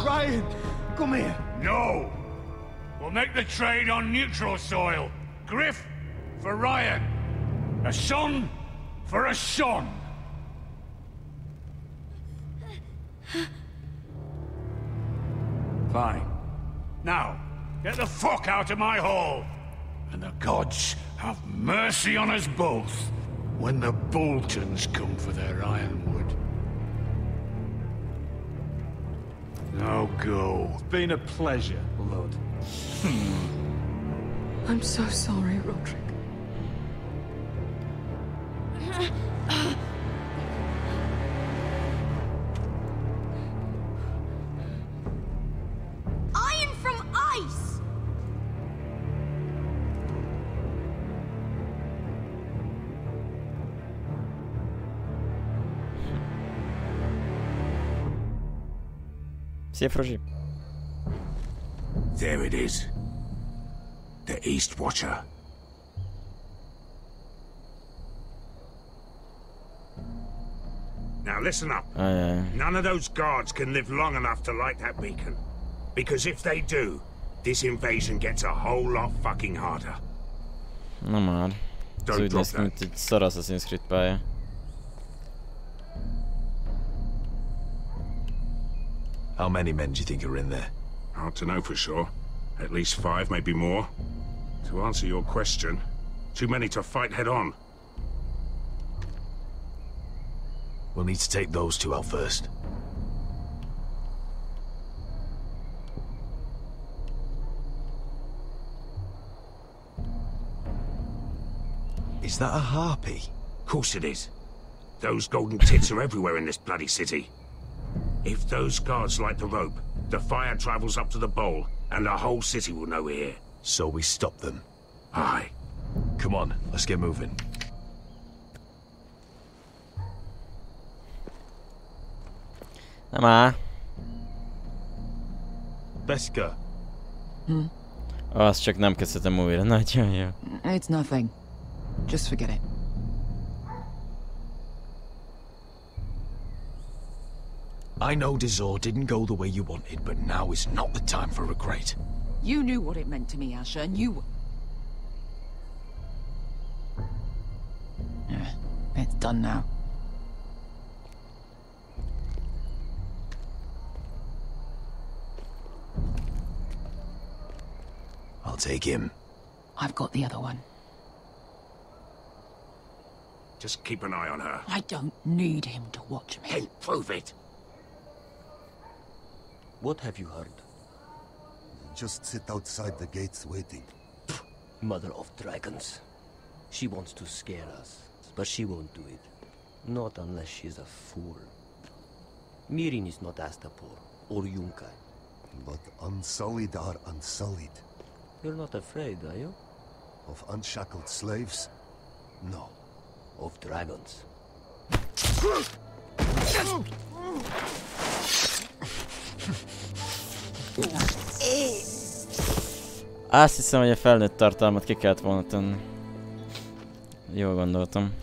Ryan, come here. No! We'll make the trade on neutral soil. Griff for Ryan. A son for a son. Fine. Now, get the fuck out of my hall. And the gods have mercy on us both when the Boltons come for their ironwood. Now go. It's been a pleasure, Blood. I'm so sorry, Roderick. Iron from ice! Szia, Frozsi. There it is. The East Watcher. Now listen up. None of those guards can live long enough to light that beacon. Because if they do, this invasion gets a whole lot fucking harder. Na már. Ez úgy néz ki, mint egy szar Assassin's Creed pálya. How many men do you think are in there? Hard to know for sure. At least 5, maybe more. To answer your question, too many to fight head on. We'll need to take those 2 out first. Is that a harpy? Of course it is. Those golden tits are everywhere in this bloody city. If those guards light the rope, the fire travels up to the bowl, and the whole city will know we're here. So we stop them. Aye. Come on, let's get moving. Nem Beska. Azt csak nem kezdhetem újra, nagyon jó. It's nothing. Just forget it. I know Dizor didn't go the way you wanted, but now is not the time for regret. You knew what it meant to me, Asher, and you... It's done now. I'll take him. I've got the other one. Just keep an eye on her. I don't need him to watch me. Then prove it. What have you heard? Just sit outside the gates waiting. Mother of dragons. She wants to scare us, but she won't do it. Not unless she's a fool. Mirin is not Astapor or Yunkai. But unsullied are unsullied. You're not afraid, are you? Of unshackled slaves? No. Of dragons. Azt hiszem, hogy a felnőtt tartalmat ki kellett volna tenni. Jól gondoltam.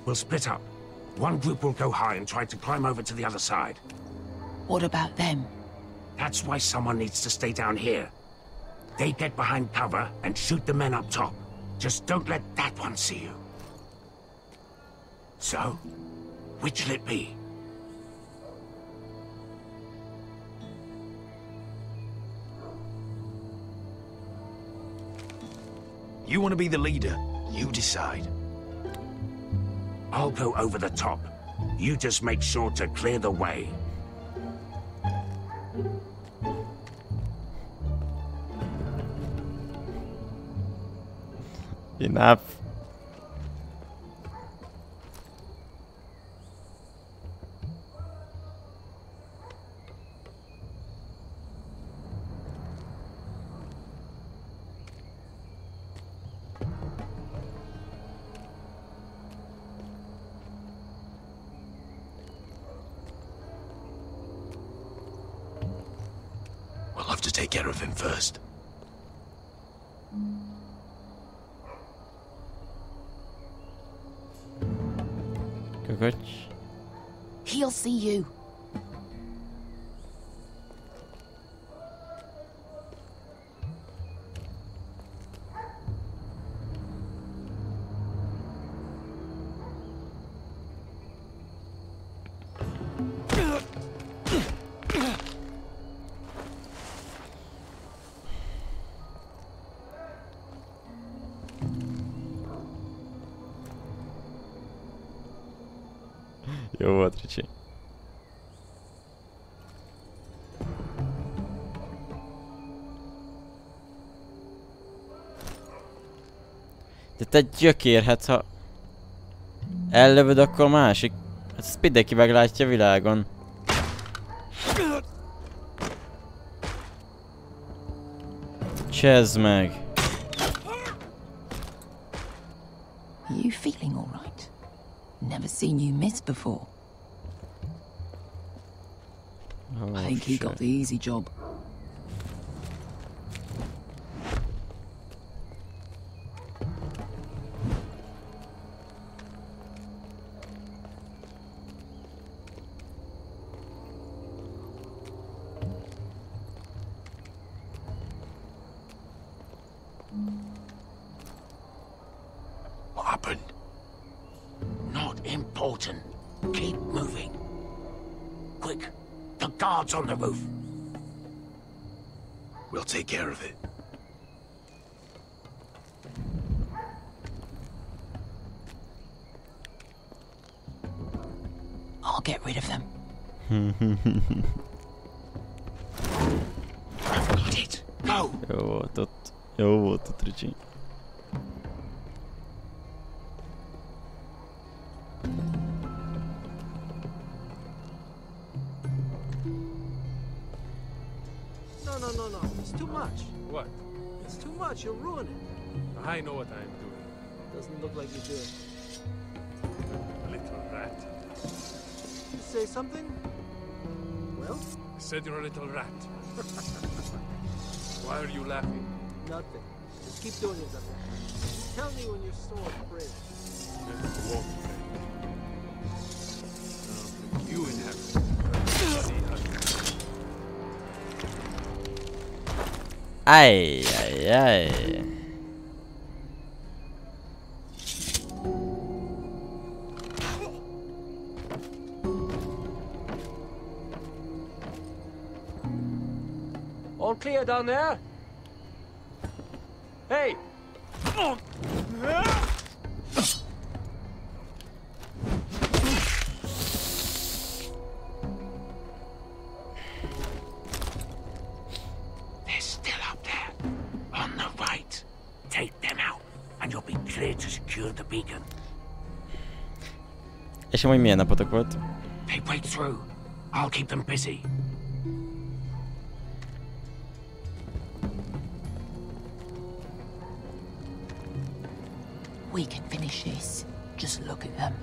We'll split up. One group will go high and try to climb over to the other side. What about them? That's why someone needs to stay down here. They get behind cover and shoot the men up top. Just don't let that one see you. So, which'll it be? You want to be the leader? You decide. I'll go over the top. You just make sure to clear the way. Enough. We'll have to take care of him first. Kövess. He'll see you. Jó volt, Ricsi. De te gyökér, hát ha ellövöd, akkor másik. Hát ezt mindenki meglátja a világon. Csezd meg! You feeling all right? Never seen you miss before. Oh, I think he got the easy job. What happened? important. Keep moving. Quick, the guard's on the roof. We'll take care of it. I'll get rid of them. Got it. Go! Jó volt ott, Ricsi. No. It's too much. What? It's too much. You'll ruin it. I know what I'm doing. Doesn't look like you do it. Little rat. You say something? Well? I said you're a little rat. Why are you laughing? Nothing. Just keep doing it, nothing. Tell me when you're sore and afraid. Never walk away. I'll put you in heaven. Aj, aj, aj. All clear down there? Hey! They're still up there. On the right. Take them out, and you'll be clear to secure the beacon. És amúgy milyen napotok volt? They break through. I'll keep them busy. We can finish this. Just look at them.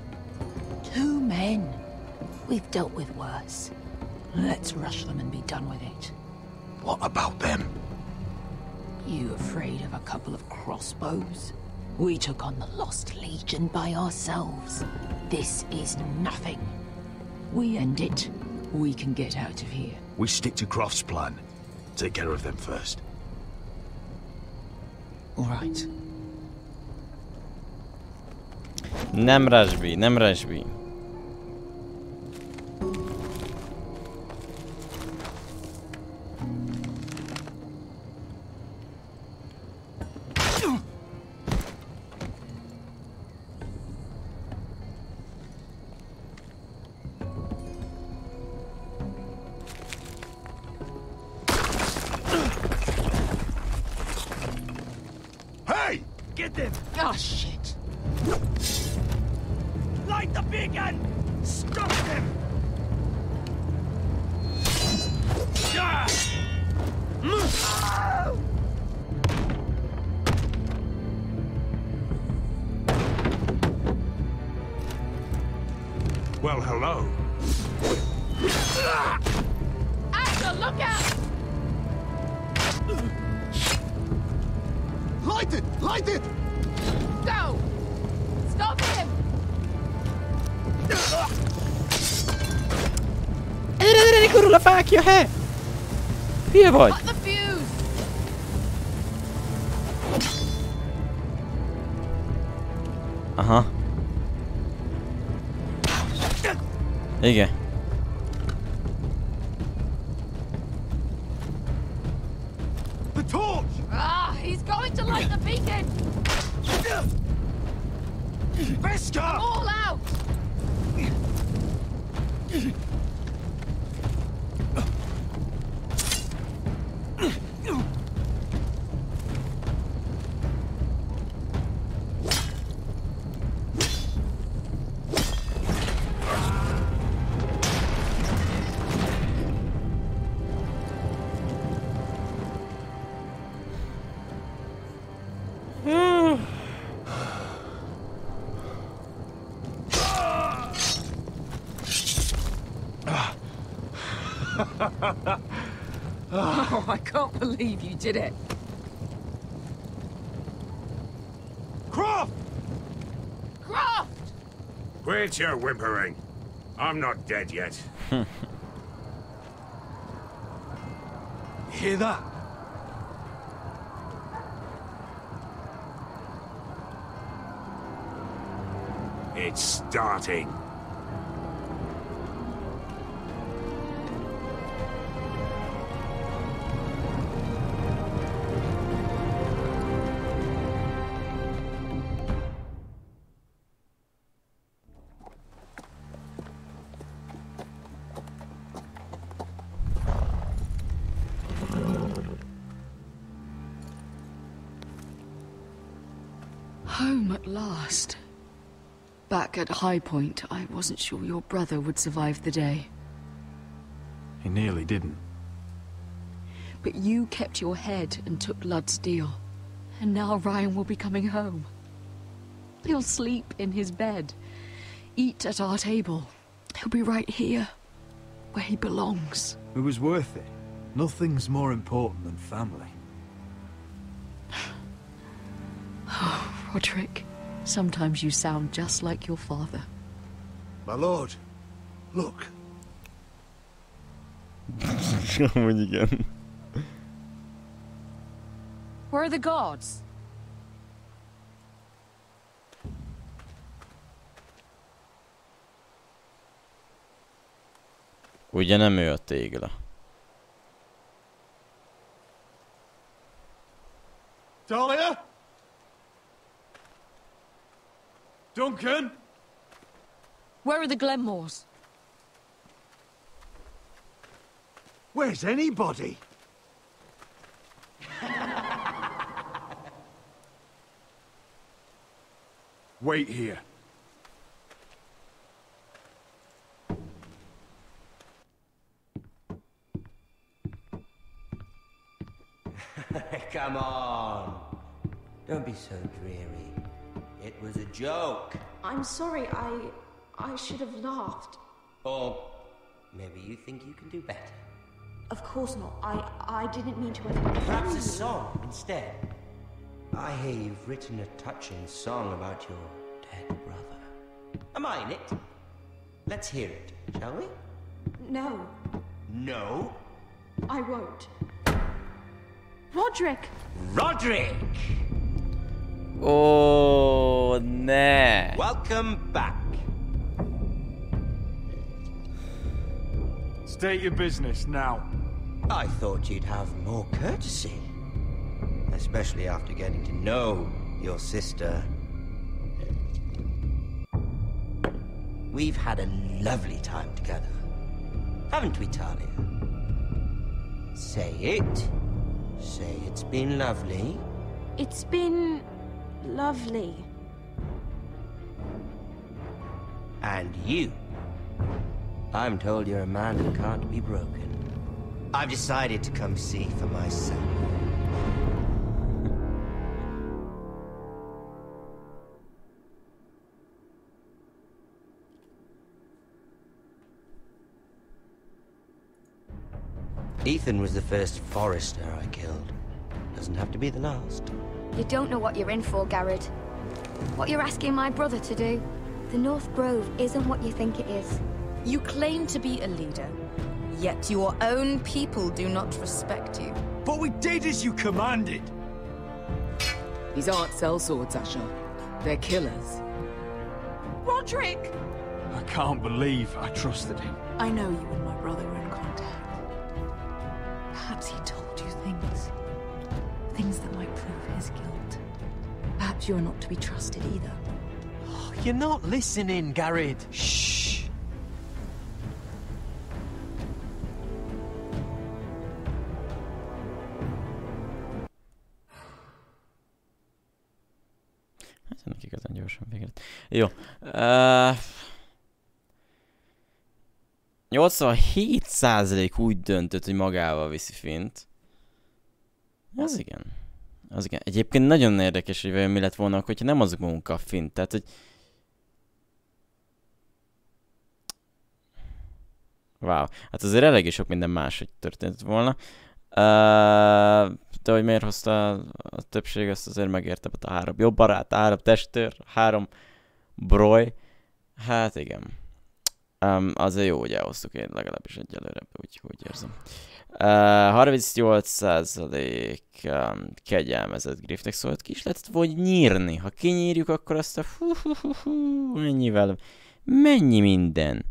2 men. We've dealt with worse. Let's rush them and be done with it. What about them? You afraid of a couple of crossbows? We took on the Lost Legion by ourselves. This is nothing. We end it. We can get out of here. We stick to Croft's plan. Take care of them first. All right. Nem Rashby, nem Rashby. Hey! Get them! Oh, shit. Light the beacon! Stop them! Yeah! Well, hello. Axel, look out! Light it! Light it! Go! Stop him! Kurva fákja, he! Hülye vagy? Cut the fuse! Aha. Igen. The torch! Ah, he's going to light the beacon! Veska! All out! Oh, I can't believe you did it. Croft! Croft! Quit your whimpering. I'm not dead yet. Hear that? It's starting. At last. Back at High Point, I wasn't sure your brother would survive the day. He nearly didn't. But you kept your head and took Ludd's deal. And now Ryan will be coming home. He'll sleep in his bed, eat at our table. He'll be right here, where he belongs. It was worth it. Nothing's more important than family. Oh, Roderick, sometimes you sound just like your father. My lord, look. Amúgy igen. Where are the guards? Ugye nem ő a tégla. Talia? Duncan? Where are the Glenmores? Where's anybody? Wait here. Come on. Don't be so dreary. It was a joke. I'm sorry, I should have laughed. Or maybe you think you can do better. Of course not. I didn't mean to offend. Perhaps a song instead. I hear you've written a touching song about your dead brother. Am I in it? Let's hear it, shall we? No, No? I won't. Roderick! Roderick! Oh, ne. Welcome back. State your business now. I thought you'd have more courtesy. Especially after getting to know your sister. We've had a lovely time together. Haven't we, Talia? Say it. Say it's been lovely. It's been lovely. And you. I'm told you're a man who can't be broken. I've decided to come see for myself. Ethan was the first Forester I killed. Doesn't have to be the last. You don't know what you're in for, Garrett. What you're asking my brother to do. The North Grove isn't what you think it is. You claim to be a leader, yet your own people do not respect you. But we did as you commanded. These aren't sellswords, Asher. They're killers. Roderick! I can't believe I trusted him. I know you and my brother were in contact. Perhaps he told you things. Things that might prove his guilt. Perhaps you're not to be trusted either. You're not listening, Garrett. Shh. Ez ennek igazán gyorsan végre. Jó. 87% úgy döntött, hogy magával viszi Fint. Az igen. Az igen. Egyébként nagyon érdekes, hogy mi lett volna, hogyha nem azok munka Fint. Tehát, hogy... Wow. Hát azért eléggé sok minden máshogy történt volna. De hogy miért hozta a többség, azt azért megértem, a 3 jobb barát, 3 testőr, 3 broly. Hát igen. Azért jó, hogy elhoztuk én legalábbis egyelőre, úgy érzem. 38% kegyelmezett Griffnek, szóval ki is lehetett vagy nyírni. Ha kinyírjuk, akkor azt a mennyivel, mennyi minden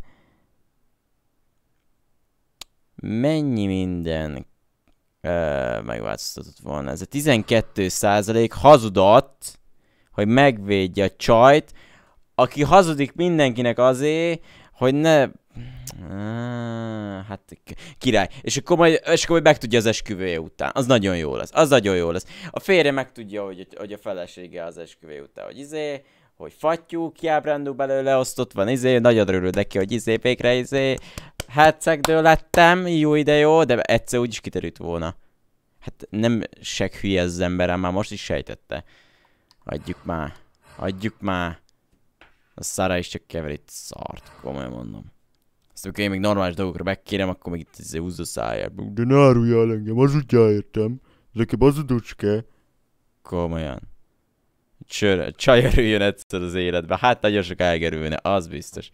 megváltoztatott volna. Ez a 12% hazudott, hogy megvédje a csajt, aki hazudik mindenkinek azért, hogy ne Hát király. És akkor majd megtudja az esküvője után. Az nagyon jó lesz. Az nagyon jó lesz. A férje megtudja, hogy a felesége az esküvője után, hogy hogy fattyú, kiábrándul belőle, osztott van, nagyon örülök neki, hogy végre hercegdől lettem, jó ide jó, de egyszer úgyis kiderült volna. Hát nem seg hülye az ember, már most is sejtette. Adjuk már. A Szara is csak kever itt szart, komolyan mondom. Azt amikor én még normális dolgokra megkérem, akkor még itt húzza száját. De ne áruljál engem, hazudjál értem. Ezek hazudocske. Komolyan. Csaj örüljön egyszer az életbe. Hát nagyon sokáig örülne, az biztos.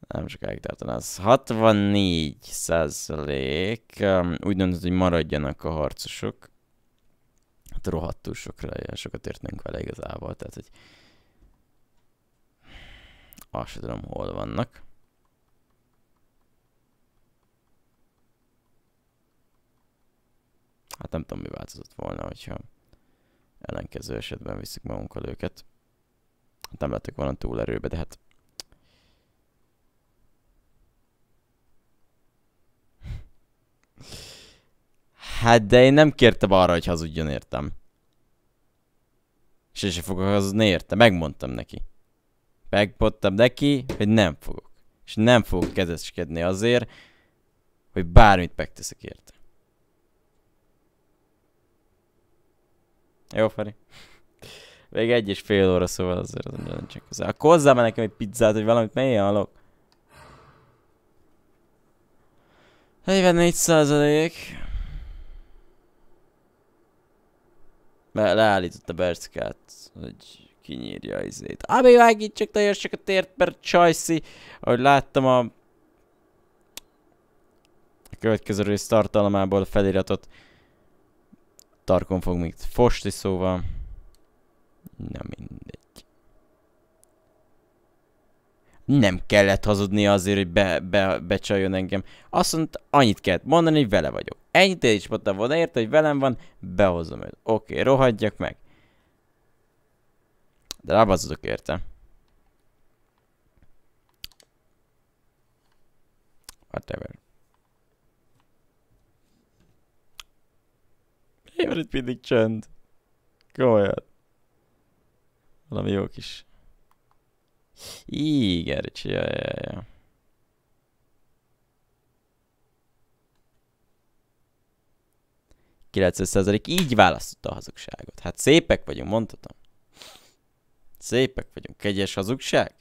Nem sokáig tartana. Az 64%. Úgy döntött, hogy maradjanak a harcosok. Hát rohadtul sokat értnénk vele igazából. Tehát, hogy azt sem tudom, hol vannak. Hát nem tudom, mi változott volna, hogyha ellenkező esetben viszik magunkkal őket. Hát nem lettek volna túl erőbe, de hát... Hát de én nem kértem arra, hogy hazudjon, értem. És én sem fogok hazudni, érte. Megmondtam neki. Megmondtam neki, hogy nem fogok. És nem fogok kezeskedni azért, hogy bármit megteszek érte. Jó, Feri. Még 1,5 óra, szóval azért az nagyon csak hozzá. Akkor hozzá már nekem egy pizzát, hogy valamit melyen halok. 44%. Leállított a Berckát, hogy kinyírja izét. Még megint csak nagyon sokat ért, mert csajszi. Ahogy láttam a következő rész tartalmából a feliratot. Tarkon fog még fosni, szóval... Na mindegy. Nem kellett hazudni azért, hogy becsaljon engem. Azt mondta, annyit kellett mondani, hogy vele vagyok. Ennyit is mondtam volna, érte, hogy velem van, behozom őt. Oké, rohadjak meg. De rábazodok érte. Whatever. Én van itt mindig csönd. Komolyan. Valami jó kis... Igen, Ricsi, ja. 90% így választotta a hazugságot. Hát szépek vagyunk, mondhatom. Szépek vagyunk. Kegyes hazugság?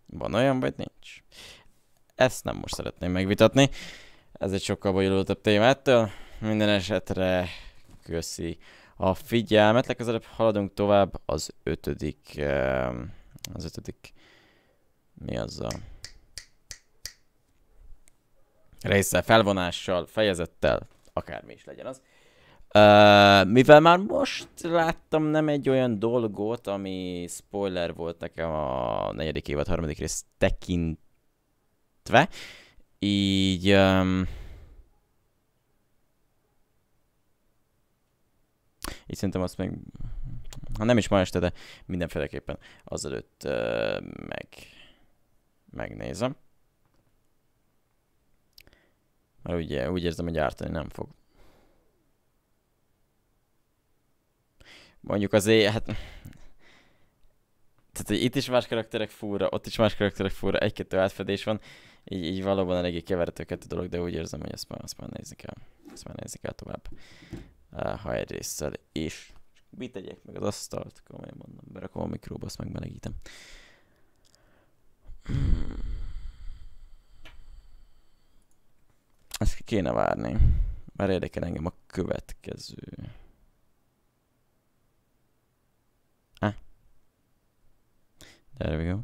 Van olyan, vagy nincs? Ezt nem most szeretném megvitatni. Ez egy sokkal bonyolultabb témától. Minden esetre köszi a figyelmet. Legközelebb haladunk tovább az 5. Mi azzal? Résszel, felvonással, fejezettel, akármi is legyen az. Mivel már most láttam nem egy olyan dolgot, ami spoiler volt nekem a 4. évad 3. rész tekintve, így szerintem azt még, ha nem is ma este, de mindenféleképpen azelőtt megnézem. Mert úgy érzem, hogy ártani nem fog. Mondjuk azért, hát... Tehát itt is más karakterek fúra, ott is más karakterek fúra, egy-kettő átfedés van. Így valóban eléggé keverhető kettő dolog, de úgy érzem, hogy ezt már nézni kell. Ezt már nézni kell tovább. Ha egy résszel is. Mit tegyek meg az asztalt? Komolyan mondom, berakom a mikróba, azt megmelegítem. Ezt ki kéne várni. Már érdekel engem a következő. There we go.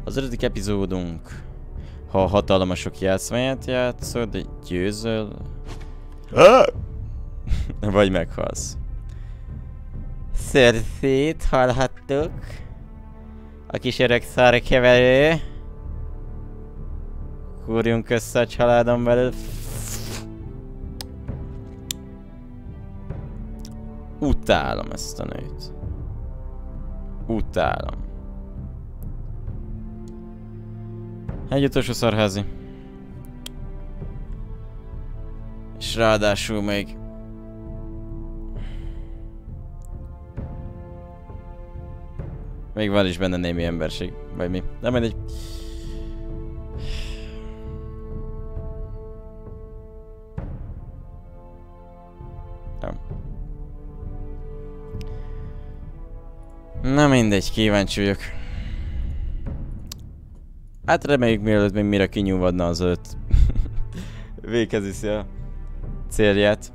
Az 5. epizódunk, ha hatalmasok játszmáját játszod, de győzöl, vagy meghalsz. Cerseit hallhattuk. A kis öreg szarkeverő. Kúrjunk össze a családon belül. Utálom ezt a nőt. Utálom. Egy utolsó szarházi. És ráadásul még... Még van is benne némi emberség, vagy mi. De mindegy. Na mindegy, kíváncsi vagyok. Hát reméljük mielőtt még mire kinyúvadna az öt. Véghez viszi a célját.